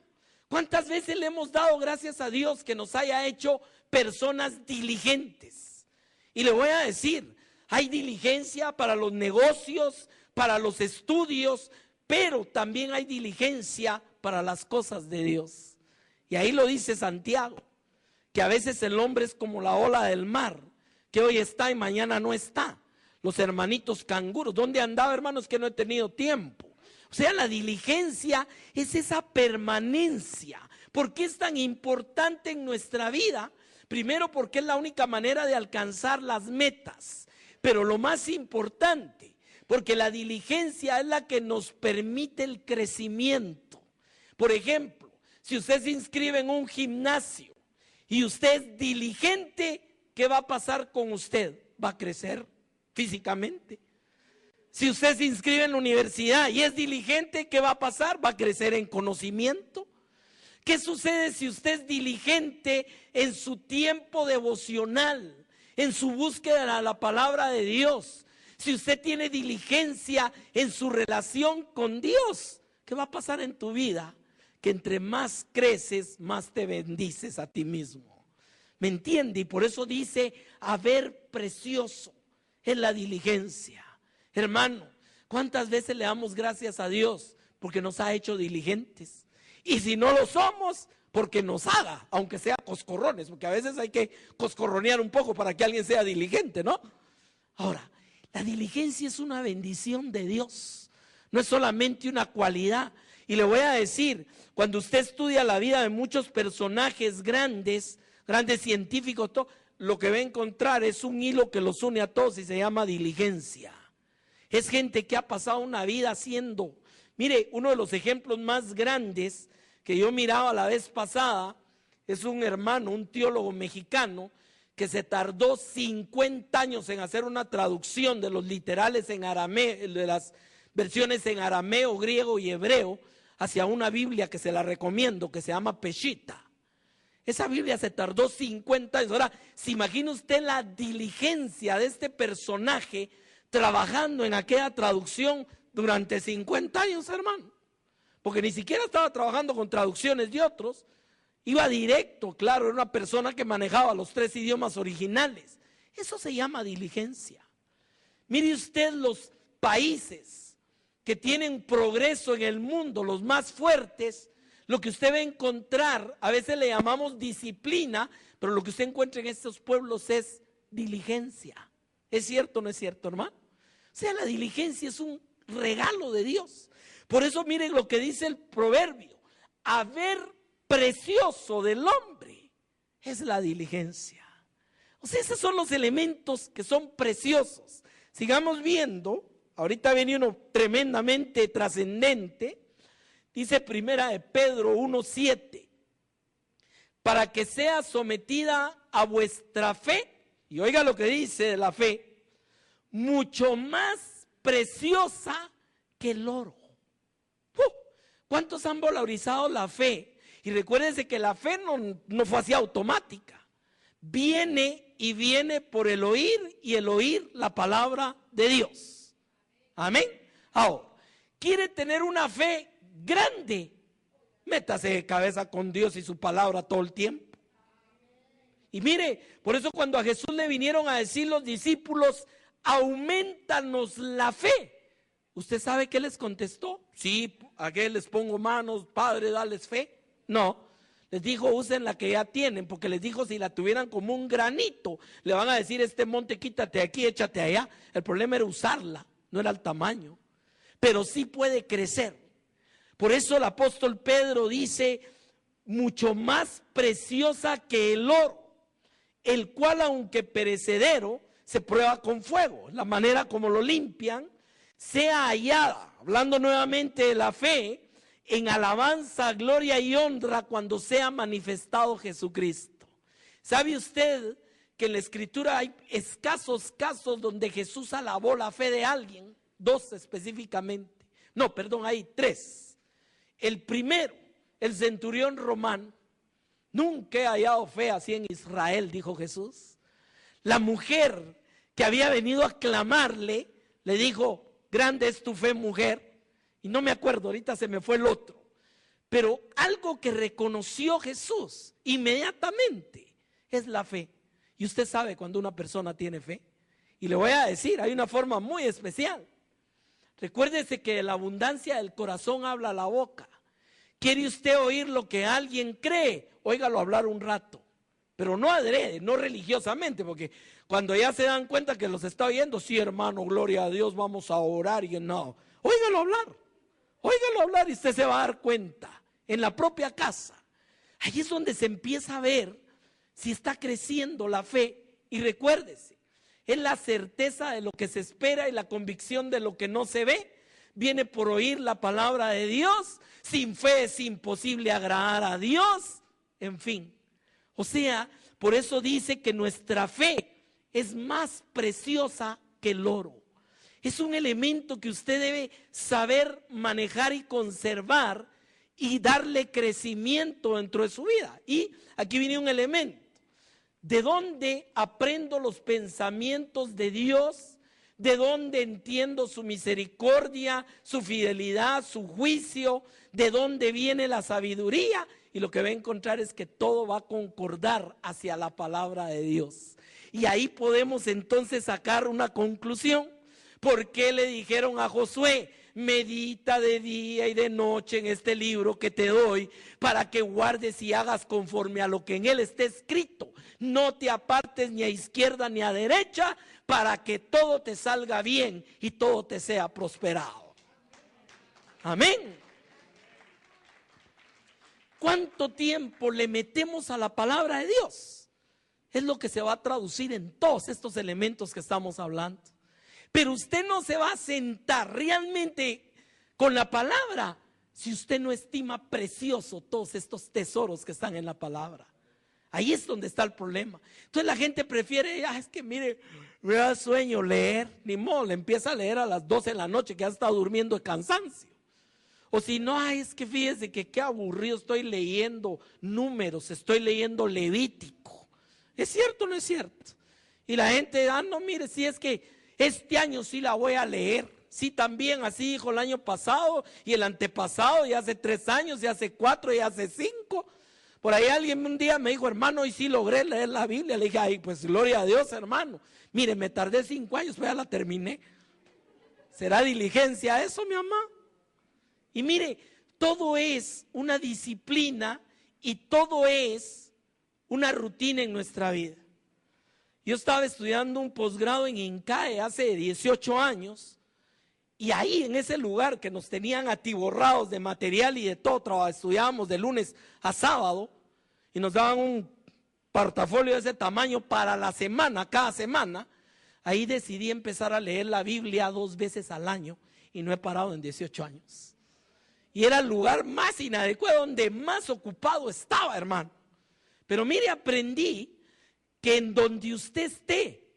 ¿cuántas veces le hemos dado gracias a Dios que nos haya hecho personas diligentes? Y le voy a decir, hay diligencia para los negocios, para los estudios, pero también hay diligencia para las cosas de Dios. Y ahí lo dice Santiago, que a veces el hombre es como la ola del mar, que hoy está y mañana no está. Los hermanitos canguros, ¿dónde andaba, hermanos? Que no he tenido tiempo. O sea, la diligencia es esa permanencia. ¿Por qué es tan importante en nuestra vida? Primero, porque es la única manera de alcanzar las metas. Pero lo más importante, porque la diligencia es la que nos permite el crecimiento. Por ejemplo, si usted se inscribe en un gimnasio y usted es diligente, ¿qué va a pasar con usted? Va a crecer físicamente. Si usted se inscribe en la universidad y es diligente, ¿qué va a pasar? Va a crecer en conocimiento. ¿Qué sucede si usted es diligente en su tiempo devocional, en su búsqueda de la palabra de Dios? Si usted tiene diligencia en su relación con Dios, ¿qué va a pasar en tu vida? Que entre más creces, más te bendices a ti mismo. ¿Me entiende? Y por eso dice, haber precioso es la diligencia. Hermano, ¿cuántas veces le damos gracias a Dios porque nos ha hecho diligentes? Y si no lo somos, porque nos haga, aunque sea coscorrones, porque a veces hay que coscorronear un poco para que alguien sea diligente, ¿no? Ahora, la diligencia es una bendición de Dios, no es solamente una cualidad. Y le voy a decir, cuando usted estudia la vida de muchos personajes grandes científicos, lo que va a encontrar es un hilo que los une a todos y se llama diligencia. Es gente que ha pasado una vida haciendo. Mire, uno de los ejemplos más grandes que yo miraba la vez pasada es un hermano, un teólogo mexicano, que se tardó 50 años en hacer una traducción de los literales en arameo, de las versiones en arameo, griego y hebreo, hacia una Biblia que se la recomiendo, que se llama Peshitta. Esa Biblia se tardó 50 años. Ahora, ¿se imagina usted la diligencia de este personaje trabajando en aquella traducción durante 50 años, hermano? Porque ni siquiera estaba trabajando con traducciones de otros, iba directo, claro, era una persona que manejaba los 3 idiomas originales. Eso se llama diligencia. Mire usted los países que tienen progreso en el mundo, los más fuertes, lo que usted va a encontrar, a veces le llamamos disciplina, pero lo que usted encuentra en estos pueblos es diligencia. ¿Es cierto o no es cierto, hermano? O sea, la diligencia es un regalo de Dios. Por eso miren lo que dice el proverbio: haber precioso del hombre es la diligencia. O sea, esos son los elementos que son preciosos. Sigamos viendo, ahorita viene uno tremendamente trascendente. Dice primera de Pedro 1:7, para que sea sometida a vuestra fe, y oiga lo que dice de la fe, mucho más preciosa que el oro. ¿Cuántos han valorizado la fe? Y recuérdense que la fe no fue así automática. Viene y viene por el oír, y el oír la palabra de Dios. Amén. Ahora, ¿quiere tener una fe grande? Métase de cabeza con Dios y su palabra todo el tiempo. Y mire, por eso cuando a Jesús le vinieron a decir los discípulos, aumentanos la fe, ¿usted sabe qué les contestó? Sí, ¿a qué les pongo manos? Padre, dales fe. No, les dijo, usen la que ya tienen, porque les dijo, si la tuvieran como un granito, le van a decir, este monte quítate aquí, échate allá. El problema era usarla, no era el tamaño, pero sí puede crecer. Por eso el apóstol Pedro dice, mucho más preciosa que el oro, el cual aunque perecedero, se prueba con fuego. La manera como lo limpian, sea hallada, hablando nuevamente de la fe, en alabanza, gloria y honra cuando sea manifestado Jesucristo. ¿Sabe usted que en la Escritura hay escasos casos donde Jesús alabó la fe de alguien? Dos específicamente. No, perdón, hay tres. El primero, el centurión romano. Nunca he hallado fe así en Israel, dijo Jesús. La mujer que había venido a clamarle, le dijo, grande es tu fe, mujer. Y no me acuerdo, ahorita se me fue el otro. Pero algo que reconoció Jesús inmediatamente es la fe. Y usted sabe cuando una persona tiene fe. Y le voy a decir, hay una forma muy especial. Recuérdese que de la abundancia del corazón habla la boca. ¿Quiere usted oír lo que alguien cree? Óigalo hablar un rato, pero no adrede, no religiosamente, porque cuando ya se dan cuenta que los está oyendo, sí, hermano, gloria a Dios, vamos a orar, y no, óigalo hablar y usted se va a dar cuenta, en la propia casa. Ahí es donde se empieza a ver si está creciendo la fe. Y recuérdese, es la certeza de lo que se espera y la convicción de lo que no se ve. Viene por oír la palabra de Dios. Sin fe es imposible agradar a Dios. En fin, o sea, por eso dice que nuestra fe es más preciosa que el oro. Es un elemento que usted debe saber manejar y conservar y darle crecimiento dentro de su vida. Y aquí viene un elemento. ¿De dónde aprendo los pensamientos de Dios? ¿De dónde entiendo su misericordia, su fidelidad, su juicio? ¿De dónde viene la sabiduría? Y lo que va a encontrar es que todo va a concordar hacia la palabra de Dios. Y ahí podemos entonces sacar una conclusión. ¿Por qué le dijeron a Josué? Medita de día y de noche en este libro que te doy, para que guardes y hagas conforme a lo que en él está escrito. No te apartes ni a izquierda ni a derecha, para que todo te salga bien y todo te sea prosperado. Amén. ¿Cuánto tiempo le metemos a la palabra de Dios? Es lo que se va a traducir en todos estos elementos que estamos hablando. Pero usted no se va a sentar realmente con la palabra si usted no estima precioso todos estos tesoros que están en la palabra. Ahí es donde está el problema. Entonces la gente prefiere, es que mire, me da sueño leer. Ni modo, le empieza a leer a las 12 de la noche que ya está durmiendo de cansancio. O si no, es que fíjese que qué aburrido, estoy leyendo números, estoy leyendo Levítico. ¿Es cierto o no es cierto? Y la gente, no, mire, si es que este año sí la voy a leer. Sí, también así dijo el año pasado y el antepasado, y hace 3 años, y hace 4, y hace 5. Por ahí alguien un día me dijo, hermano, hoy sí logré leer la Biblia. Le dije, ay, pues gloria a Dios, hermano. Mire, me tardé 5 años, pero ya la terminé. ¿Será diligencia eso, mi mamá? Y mire, todo es una disciplina y todo es una rutina en nuestra vida. Yo estaba estudiando un posgrado en INCAE hace 18 años y ahí en ese lugar que nos tenían atiborrados de material y de todo, estudiábamos de lunes a sábado y nos daban un portafolio de ese tamaño para la semana, cada semana. Ahí decidí empezar a leer la Biblia 2 veces al año y no he parado en 18 años. Y era el lugar más inadecuado, donde más ocupado estaba, hermano. Pero mire, aprendí que en donde usted esté,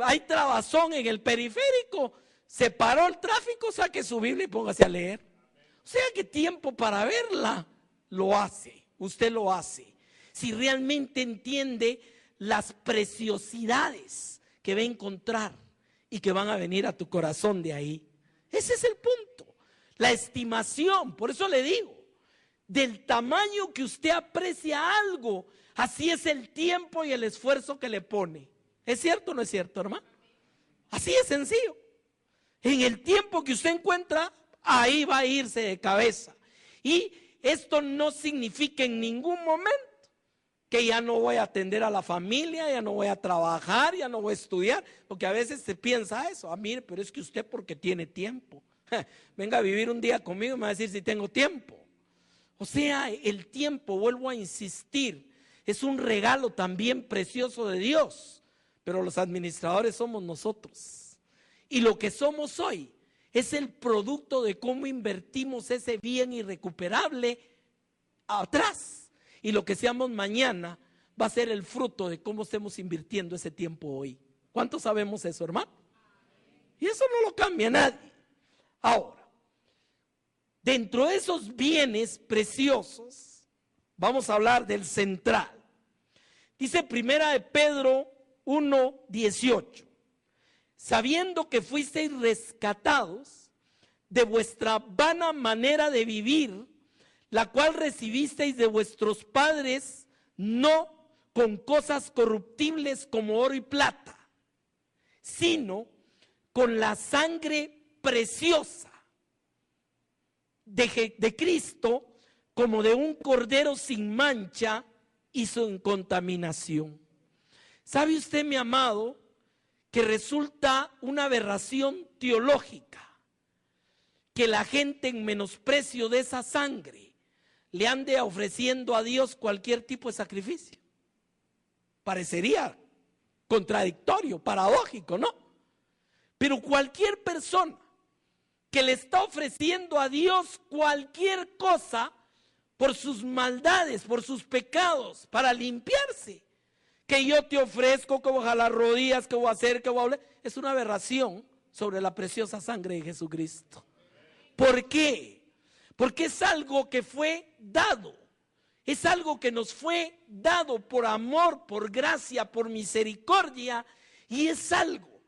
hay trabazón en el periférico, se paró el tráfico, saque su Biblia y póngase a leer. O sea que tiempo para verla lo hace, usted lo hace. Si realmente entiende las preciosidades que va a encontrar y que van a venir a tu corazón de ahí. Ese es el punto. La estimación, por eso le digo, del tamaño que usted aprecia algo, así es el tiempo y el esfuerzo que le pone. ¿Es cierto o no es cierto, hermano? Así es sencillo. En el tiempo que usted encuentra, ahí va a irse de cabeza. Y esto no significa en ningún momento que ya no voy a atender a la familia, ya no voy a trabajar, ya no voy a estudiar, porque a veces se piensa eso. Mire, pero es que usted porque tiene tiempo. Venga a vivir un día conmigo y me va a decir si tengo tiempo. O sea, el tiempo, vuelvo a insistir, es un regalo también precioso de Dios, pero los administradores somos nosotros. Y lo que somos hoy es el producto de cómo invertimos ese bien irrecuperable atrás. Y lo que seamos mañana va a ser el fruto de cómo estemos invirtiendo ese tiempo hoy. ¿Cuántos sabemos eso, hermano? Y eso no lo cambia nadie. Ahora, dentro de esos bienes preciosos, vamos a hablar del central. Dice primera de Pedro 1:18. Sabiendo que fuisteis rescatados de vuestra vana manera de vivir, la cual recibisteis de vuestros padres, no con cosas corruptibles como oro y plata, sino con la sangre preciosa de Cristo, como de un cordero sin mancha y sin contaminación. ¿Sabe usted, mi amado, que resulta una aberración teológica que la gente en menosprecio de esa sangre le ande ofreciendo a Dios cualquier tipo de sacrificio? Parecería contradictorio, paradójico, ¿no? Pero cualquier persona que le está ofreciendo a Dios cualquier cosa por sus maldades, por sus pecados, para limpiarse, que yo te ofrezco, que voy a jalar rodillas, que voy a hacer, que voy a hablar, es una aberración sobre la preciosa sangre de Jesucristo. ¿Por qué? Porque es algo que fue dado, es algo que nos fue dado por amor, por gracia, por misericordia, y es algo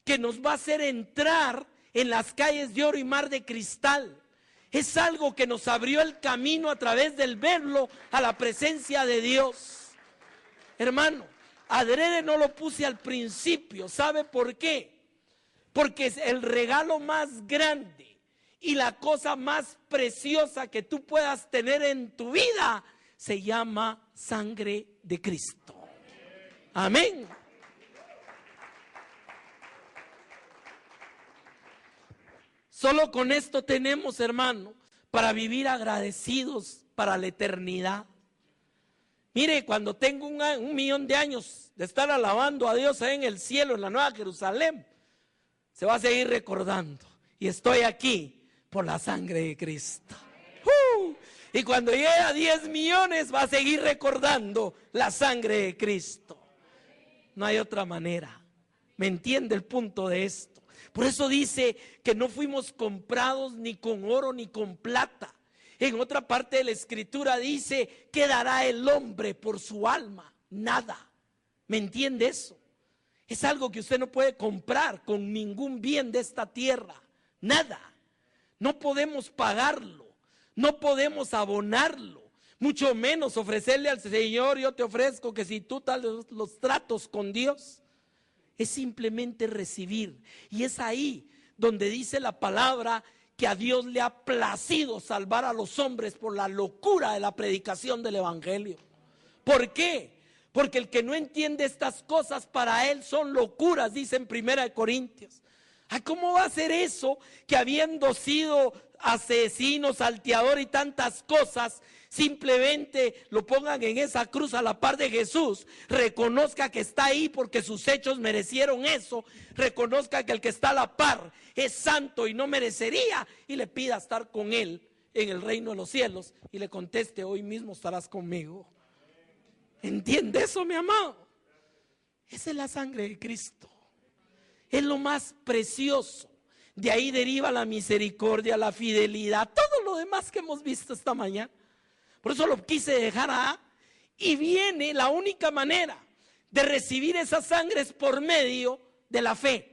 que nos va a hacer entrar en las calles de oro y mar de cristal. Es algo que nos abrió el camino a través del verlo a la presencia de Dios. Hermano, adrede no lo puse al principio. ¿Sabe por qué? Porque es el regalo más grande y la cosa más preciosa que tú puedas tener en tu vida se llama sangre de Cristo. Amén. Solo con esto tenemos, hermano, para vivir agradecidos para la eternidad. Mire, cuando tengo un millón de años de estar alabando a Dios ahí en el cielo, en la Nueva Jerusalén, se va a seguir recordando. Y estoy aquí por la sangre de Cristo. Y cuando llegue a 10 millones va a seguir recordando la sangre de Cristo. No hay otra manera. ¿Me entiende el punto de esto? Por eso dice que no fuimos comprados ni con oro ni con plata. En otra parte de la escritura dice, ¿qué dará el hombre por su alma? Nada. ¿Me entiende eso? Es algo que usted no puede comprar con ningún bien de esta tierra. Nada. No podemos pagarlo. No podemos abonarlo. Mucho menos ofrecerle al Señor, yo te ofrezco que si tú tal los tratos con Dios. Es simplemente recibir. Y es ahí donde dice la palabra que a Dios le ha placido salvar a los hombres por la locura de la predicación del evangelio. ¿Por qué? Porque el que no entiende estas cosas para él son locuras, dice en 1 Corintios. ¿Cómo va a ser eso que habiendo sido asesino, salteador y tantas cosas, simplemente lo pongan en esa cruz a la par de Jesús? Reconozca que está ahí porque sus hechos merecieron eso. Reconozca que el que está a la par es santo y no merecería, y le pida estar con él en el reino de los cielos, y le conteste, hoy mismo estarás conmigo. ¿Entiende eso, mi amado? Esa es la sangre de Cristo. Es lo más precioso. De ahí deriva la misericordia, la fidelidad, todo lo demás que hemos visto esta mañana. Por eso lo quise dejar y viene la única manera de recibir esa sangre es por medio de la fe.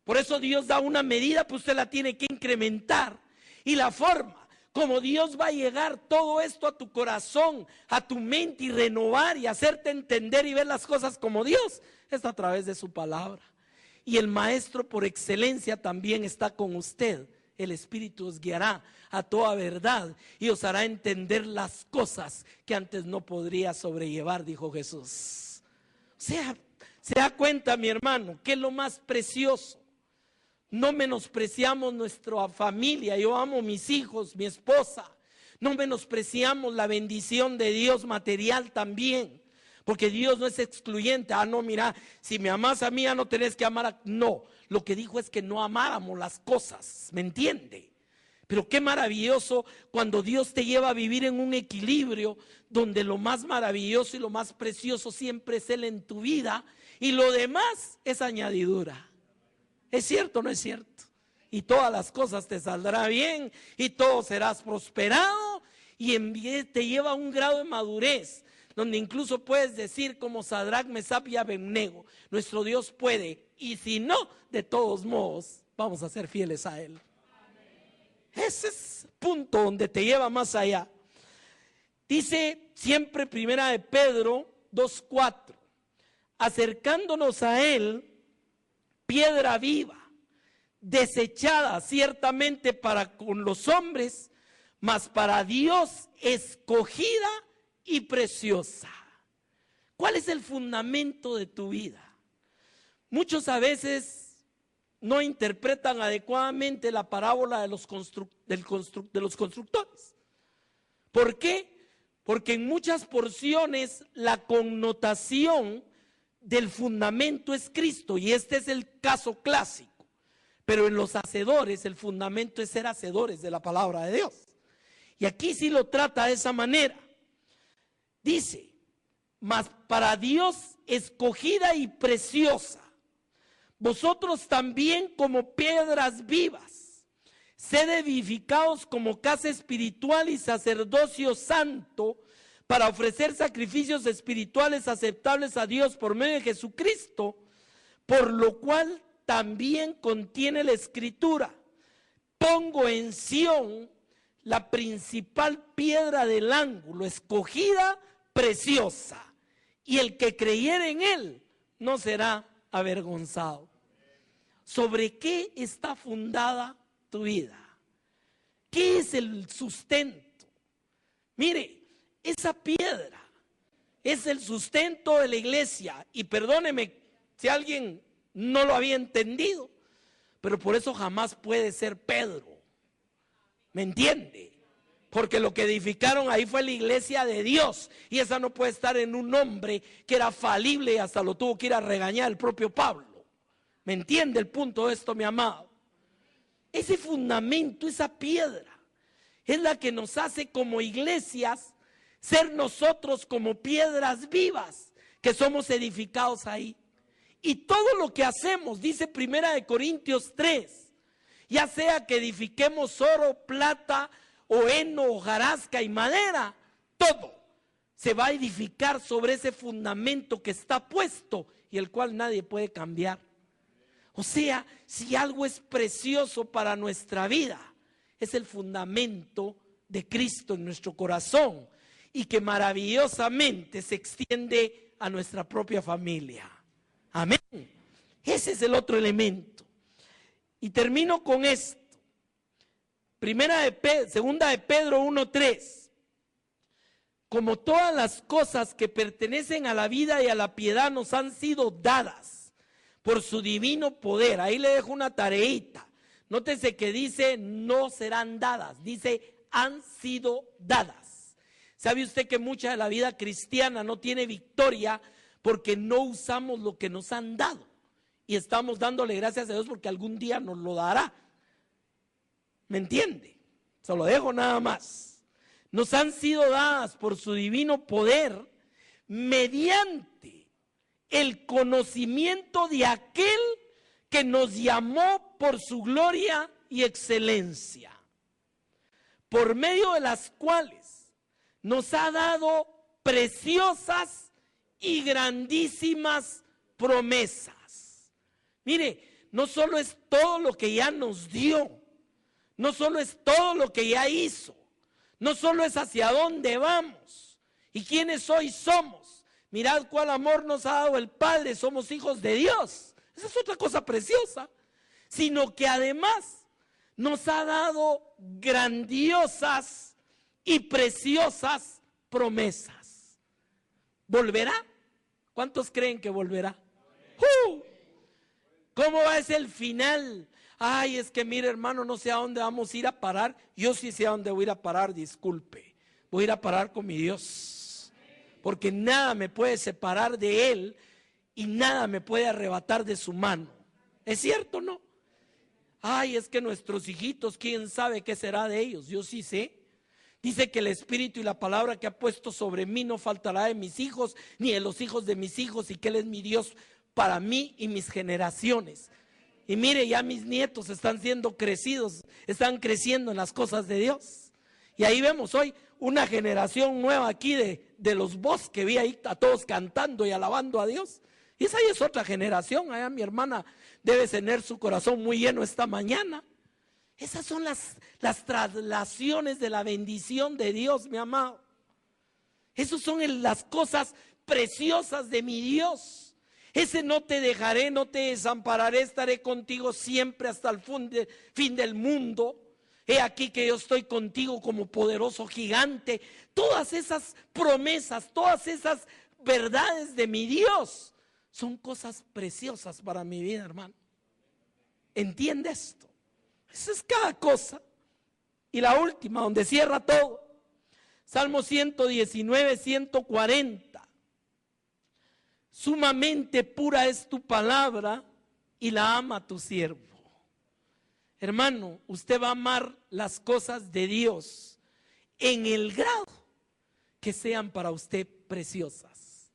Por eso Dios da una medida, pues usted la tiene que incrementar. Y la forma como Dios va a llegar todo esto a tu corazón, a tu mente, y renovar y hacerte entender y ver las cosas como Dios, es a través de su palabra. Y el maestro por excelencia también está con usted. El Espíritu os guiará a toda verdad y os hará entender las cosas que antes no podría sobrellevar, dijo Jesús. O sea, se da cuenta, mi hermano, que es lo más precioso. No menospreciamos nuestra familia. Yo amo a mis hijos, mi esposa. No menospreciamos la bendición de Dios material también. Porque Dios no es excluyente. No, mira, si me amas a mí, ya no tenés que amar a... No, lo que dijo es que no amáramos las cosas, ¿me entiende? Pero qué maravilloso cuando Dios te lleva a vivir en un equilibrio donde lo más maravilloso y lo más precioso siempre es Él en tu vida y lo demás es añadidura. ¿Es cierto o no es cierto? Y todas las cosas te saldrán bien y todo serás prosperado y te lleva a un grado de madurez donde incluso puedes decir como Sadrac, Mesach y Abednego, nuestro Dios puede, y si no, de todos modos vamos a ser fieles a Él. Ese es el punto donde te lleva más allá. Dice siempre Primera de Pedro 2:4, acercándonos a Él, piedra viva, desechada ciertamente para con los hombres, mas para Dios escogida y preciosa. ¿Cuál es el fundamento de tu vida? Muchos a veces no interpretan adecuadamente la parábola de los constructores. ¿Por qué? Porque en muchas porciones la connotación del fundamento es Cristo, y este es el caso clásico. Pero en los hacedores el fundamento es ser hacedores de la palabra de Dios. Y aquí sí lo trata de esa manera. Dice, mas para Dios escogida y preciosa, vosotros también como piedras vivas, sed edificados como casa espiritual y sacerdocio santo, para ofrecer sacrificios espirituales aceptables a Dios por medio de Jesucristo, por lo cual también contiene la Escritura: pongo en Sión la principal piedra del ángulo, escogida, preciosa, y el que creyere en Él no será avergonzado. ¿Sobre qué está fundada tu vida? ¿Qué es el sustento? Mire, esa piedra es el sustento de la iglesia, y perdóneme si alguien no lo había entendido, pero por eso jamás puede ser Pedro. ¿Me entiende? Porque lo que edificaron ahí fue la iglesia de Dios, y esa no puede estar en un hombre que era falible y hasta lo tuvo que ir a regañar el propio Pablo. ¿Me entiende el punto de esto, mi amado? Ese fundamento, esa piedra, es la que nos hace como iglesias ser nosotros como piedras vivas, que somos edificados ahí. Y todo lo que hacemos, dice Primera de Corintios 3, ya sea que edifiquemos oro, plata, o heno, hojarasca y madera, todo se va a edificar sobre ese fundamento que está puesto y el cual nadie puede cambiar. O sea, si algo es precioso para nuestra vida, es el fundamento de Cristo en nuestro corazón, y que maravillosamente se extiende a nuestra propia familia. Amén. Ese es el otro elemento. Y termino con esto. Segunda de Pedro 1:3. Como todas las cosas que pertenecen a la vida y a la piedad nos han sido dadas por su divino poder. Ahí le dejo una tareita. Nótese que dice no serán dadas, dice han sido dadas. ¿Sabe usted que mucha de la vida cristiana no tiene victoria porque no usamos lo que nos han dado? Y estamos dándole gracias a Dios porque algún día nos lo dará. ¿Me entiende? Se lo dejo nada más. Nos han sido dadas por su divino poder mediante el conocimiento de aquel que nos llamó por su gloria y excelencia, por medio de las cuales nos ha dado preciosas y grandísimas promesas. Mire, no solo es todo lo que ya nos dio, no solo es todo lo que ya hizo, no solo es hacia dónde vamos y quiénes hoy somos. Mirad cuál amor nos ha dado el Padre, somos hijos de Dios. Esa es otra cosa preciosa. Sino que además nos ha dado grandiosas y preciosas promesas. ¿Volverá? ¿Cuántos creen que volverá? ¿Cómo va a ser el final? Ay, es que mire, hermano, no sé a dónde vamos a ir a parar. Yo sí sé a dónde voy a ir a parar, disculpe. Voy a ir a parar con mi Dios, porque nada me puede separar de Él y nada me puede arrebatar de su mano. ¿Es cierto o no? Ay, es que nuestros hijitos, ¿quién sabe qué será de ellos? Yo sí sé. Dice que el Espíritu y la palabra que ha puesto sobre mí no faltará de mis hijos, ni de los hijos de mis hijos, y que Él es mi Dios para mí y mis generaciones. Y mire, ya mis nietos están siendo crecidos, están creciendo en las cosas de Dios. Y ahí vemos hoy una generación nueva aquí de los Boss, que vi ahí a todos cantando y alabando a Dios. Y esa es otra generación. Allá mi hermana debe tener su corazón muy lleno esta mañana. Esas son las traslaciones de la bendición de Dios, mi amado. Esas son las cosas preciosas de mi Dios. Ese no te dejaré, no te desampararé, estaré contigo siempre hasta el fin del mundo. He aquí que yo estoy contigo como poderoso gigante. Todas esas promesas, todas esas verdades de mi Dios son cosas preciosas para mi vida, hermano. ¿Entiende esto? Eso es cada cosa. Y la última, donde cierra todo. Salmo 119, 140. Sumamente pura es tu palabra y la ama tu siervo. Hermano, usted va a amar las cosas de Dios en el grado que sean para usted preciosas.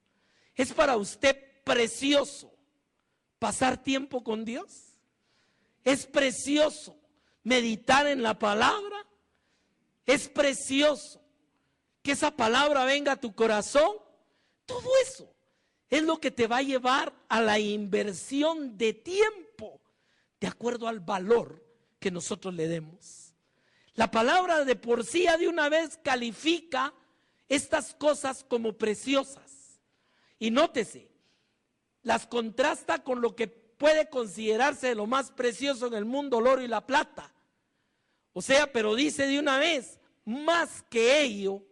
Es para usted precioso pasar tiempo con Dios. Es precioso meditar en la palabra. Es precioso que esa palabra venga a tu corazón. Todo eso es lo que te va a llevar a la inversión de tiempo de acuerdo al valor que nosotros le demos. La palabra de por sí ya de una vez califica estas cosas como preciosas. Y nótese, las contrasta con lo que puede considerarse de lo más precioso en el mundo, el oro y la plata. O sea, pero dice de una vez, más que ello,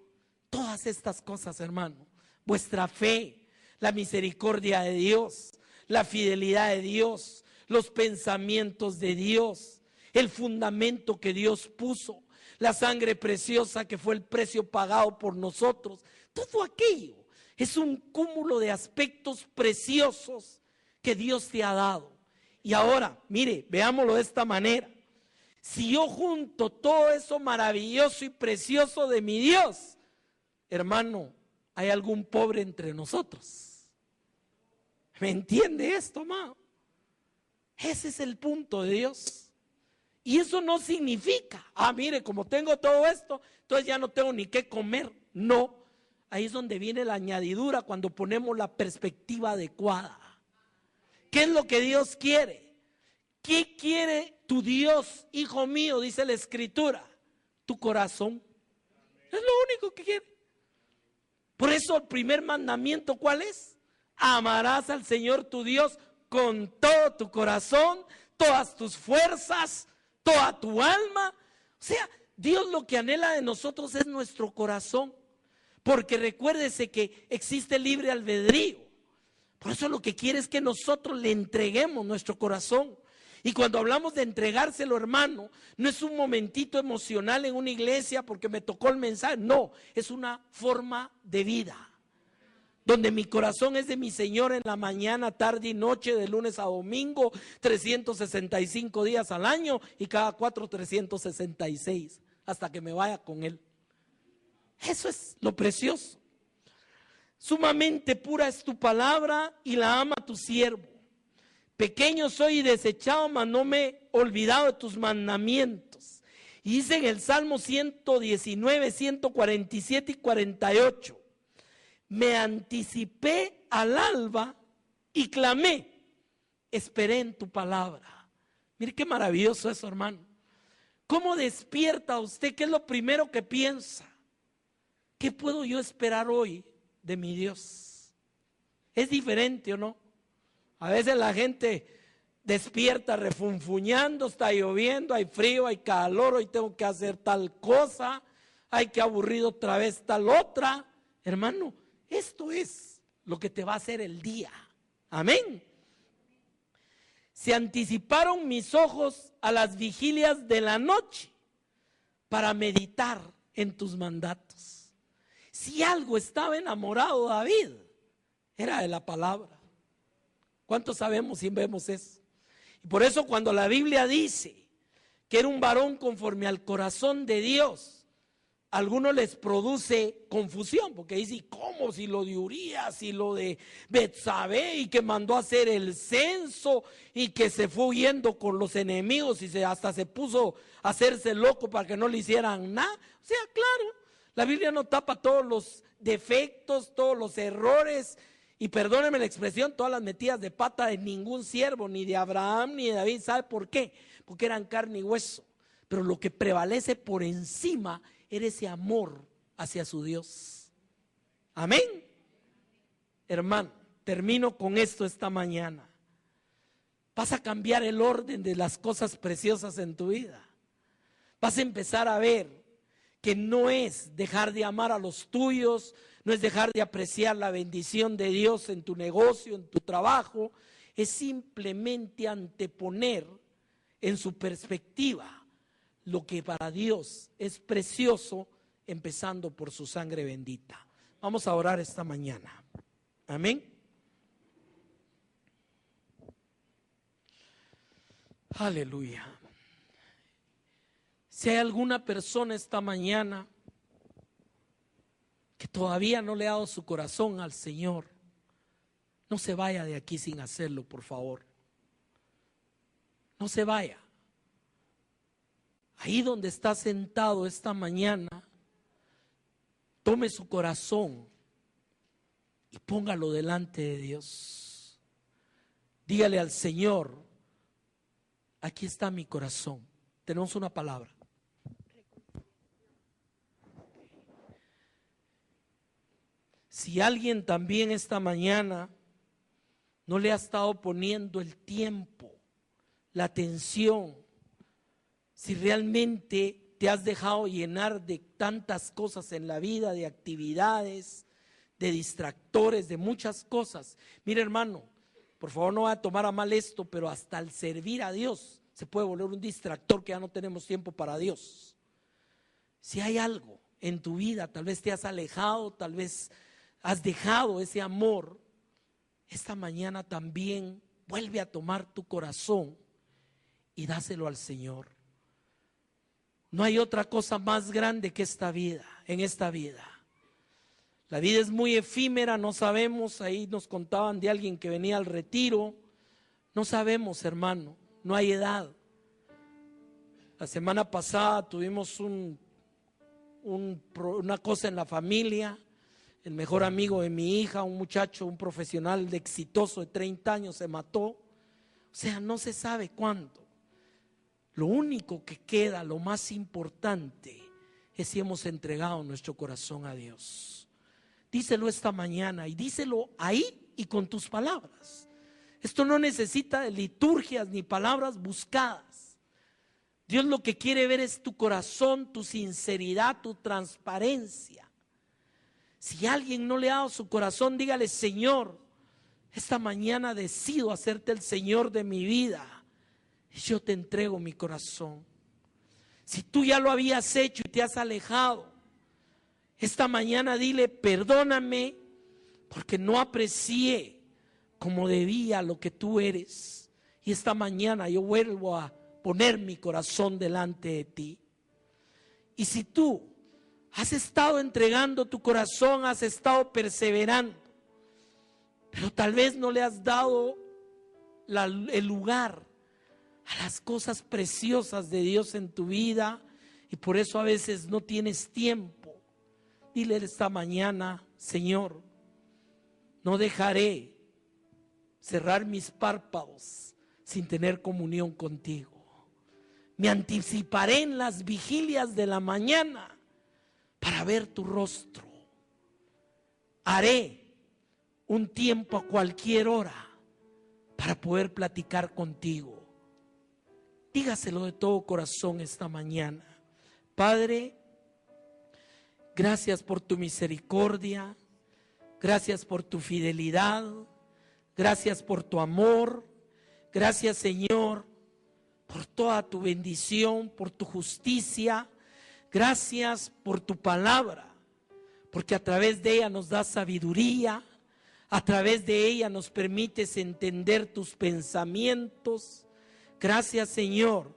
todas estas cosas, hermano, vuestra fe, la misericordia de Dios, la fidelidad de Dios, los pensamientos de Dios, el fundamento que Dios puso, la sangre preciosa que fue el precio pagado por nosotros, todo aquello es un cúmulo de aspectos preciosos que Dios te ha dado. Y ahora, mire, veámoslo de esta manera. Si yo junto todo eso maravilloso y precioso de mi Dios, hermano, ¿hay algún pobre entre nosotros? ¿Me entiende esto, amado? Ese es el punto de Dios. Y eso no significa, mire, como tengo todo esto, entonces ya no tengo ni qué comer. No, ahí es donde viene la añadidura cuando ponemos la perspectiva adecuada. ¿Qué es lo que Dios quiere? ¿Qué quiere tu Dios, hijo mío? Dice la Escritura. Tu corazón. Es lo único que quiere. Por eso el primer mandamiento, ¿cuál es? Amarás al Señor tu Dios con todo tu corazón, todas tus fuerzas, toda tu alma. O sea, Dios lo que anhela de nosotros es nuestro corazón. Porque recuérdese que existe libre albedrío. Por eso lo que quiere es que nosotros le entreguemos nuestro corazón. Y cuando hablamos de entregárselo, hermano, no es un momentito emocional en una iglesia porque me tocó el mensaje. No, es una forma de vida. Donde mi corazón es de mi Señor en la mañana, tarde y noche, de lunes a domingo, 365 días al año y cada 366, hasta que me vaya con Él. Eso es lo precioso. Sumamente pura es tu palabra y la ama tu siervo. Pequeño soy y desechado, mas no me he olvidado de tus mandamientos. Y dice en el Salmo 119, 147 y 48. Me anticipé al alba y clamé, esperé en tu palabra. Mire qué maravilloso eso, hermano. ¿Cómo despierta usted? ¿Qué es lo primero que piensa? ¿Qué puedo yo esperar hoy de mi Dios? ¿Es diferente o no? A veces la gente despierta refunfuñando, está lloviendo, hay frío, hay calor, hoy tengo que hacer tal cosa, ay, qué aburrido otra vez tal otra. Hermano, esto es lo que te va a hacer el día. Amén. Se anticiparon mis ojos a las vigilias de la noche para meditar en tus mandatos. Si algo estaba enamorado David, era de la palabra. ¿Cuántos sabemos y vemos eso? Y por eso cuando la Biblia dice que era un varón conforme al corazón de Dios, a algunos les produce confusión, porque dice, ¿cómo? Si lo de Urías y lo de Betsabé, y que mandó a hacer el censo y que se fue huyendo con los enemigos y hasta se puso a hacerse loco para que no le hicieran nada. O sea, claro, la Biblia no tapa todos los defectos, todos los errores, y perdónenme la expresión, todas las metidas de pata de ningún siervo, ni de Abraham ni de David. ¿Sabe por qué? Porque eran carne y hueso. Pero lo que prevalece por encima era ese amor hacia su Dios. Amén. Hermano, termino con esto esta mañana. Vas a cambiar el orden de las cosas preciosas en tu vida. Vas a empezar a ver que no es dejar de amar a los tuyos, no es dejar de apreciar la bendición de Dios en tu negocio, en tu trabajo. Es simplemente anteponer en su perspectiva lo que para Dios es precioso, empezando por su sangre bendita. Vamos a orar esta mañana. Amén. Aleluya. Si hay alguna persona esta mañana que todavía no le ha dado su corazón al Señor, no se vaya de aquí sin hacerlo, por favor. No se vaya. Ahí donde está sentado esta mañana, tome su corazón y póngalo delante de Dios. Dígale al Señor, aquí está mi corazón. Tenemos una palabra. Si alguien también esta mañana no le ha estado poniendo el tiempo, la atención, si realmente te has dejado llenar de tantas cosas en la vida, de actividades, de distractores, de muchas cosas. Mire, hermano, por favor no va a tomar a mal esto, pero hasta el servir a Dios se puede volver un distractor, que ya no tenemos tiempo para Dios. Si hay algo en tu vida, tal vez te has alejado, tal vez has dejado ese amor, esta mañana también vuelve a tomar tu corazón y dáselo al Señor. No hay otra cosa más grande que esta vida, en esta vida. La vida es muy efímera, no sabemos, ahí nos contaban de alguien que venía al retiro, no sabemos, hermano, no hay edad. La semana pasada tuvimos una cosa en la familia, el mejor amigo de mi hija, un muchacho, un profesional exitoso de 30 años se mató, o sea, no se sabe cuándo. Lo único que queda, lo más importante, es si hemos entregado nuestro corazón a Dios. Díselo esta mañana y díselo ahí y con tus palabras. Esto no necesita de liturgias ni palabras buscadas. Dios lo que quiere ver es tu corazón, tu sinceridad, tu transparencia. Si alguien no le ha dado su corazón, dígale: Señor, esta mañana decido hacerte el Señor de mi vida. Yo te entrego mi corazón. Si tú ya lo habías hecho y te has alejado, esta mañana dile: perdóname porque no aprecié como debía lo que tú eres. Y esta mañana yo vuelvo a poner mi corazón delante de ti. Y si tú has estado entregando tu corazón, has estado perseverando, pero tal vez no le has dado el lugar a las cosas preciosas de Dios en tu vida, y por eso a veces no tienes tiempo, dile esta mañana: Señor, no dejaré cerrar mis párpados sin tener comunión contigo. Me anticiparé en las vigilias de la mañana para ver tu rostro. Haré un tiempo a cualquier hora para poder platicar contigo. Dígaselo de todo corazón esta mañana. Padre, gracias por tu misericordia, gracias por tu fidelidad, gracias por tu amor, gracias, Señor, por toda tu bendición, por tu justicia. Gracias por tu palabra, porque a través de ella nos das sabiduría, a través de ella nos permites entender tus pensamientos. Gracias, Señor,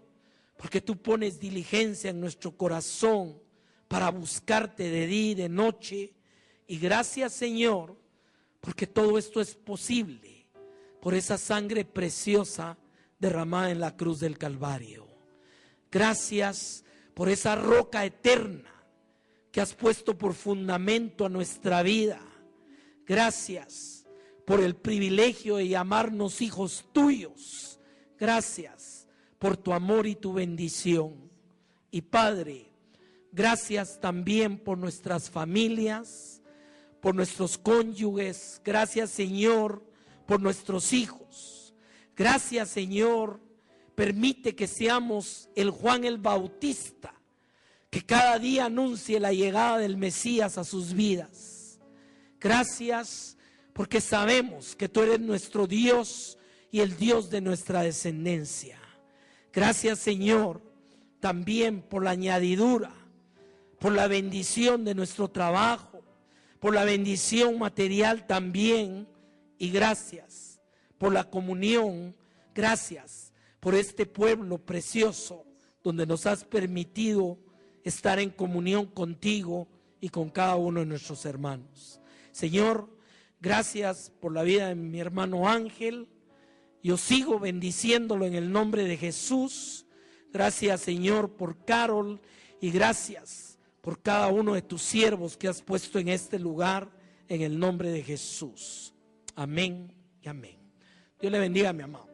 porque tú pones diligencia en nuestro corazón para buscarte de día y de noche. Y gracias, Señor, porque todo esto es posible por esa sangre preciosa derramada en la cruz del Calvario. Gracias por esa roca eterna que has puesto por fundamento a nuestra vida. Gracias por el privilegio de llamarnos hijos tuyos. Gracias por tu amor y tu bendición. Y Padre, gracias también por nuestras familias, por nuestros cónyuges. Gracias, Señor, por nuestros hijos. Gracias, Señor. Permite que seamos el Juan el Bautista, que cada día anuncie la llegada del Mesías a sus vidas. Gracias porque sabemos que tú eres nuestro Dios y el Dios de nuestra descendencia. Gracias, Señor, también por la añadidura, por la bendición de nuestro trabajo, por la bendición material también. Y gracias por la comunión. Gracias por este pueblo precioso donde nos has permitido estar en comunión contigo y con cada uno de nuestros hermanos. Señor, gracias por la vida de mi hermano Ángel. Yo sigo bendiciéndolo en el nombre de Jesús. Gracias, Señor, por Carol, y gracias por cada uno de tus siervos que has puesto en este lugar, en el nombre de Jesús. Amén y amén. Dios le bendiga, mi amado.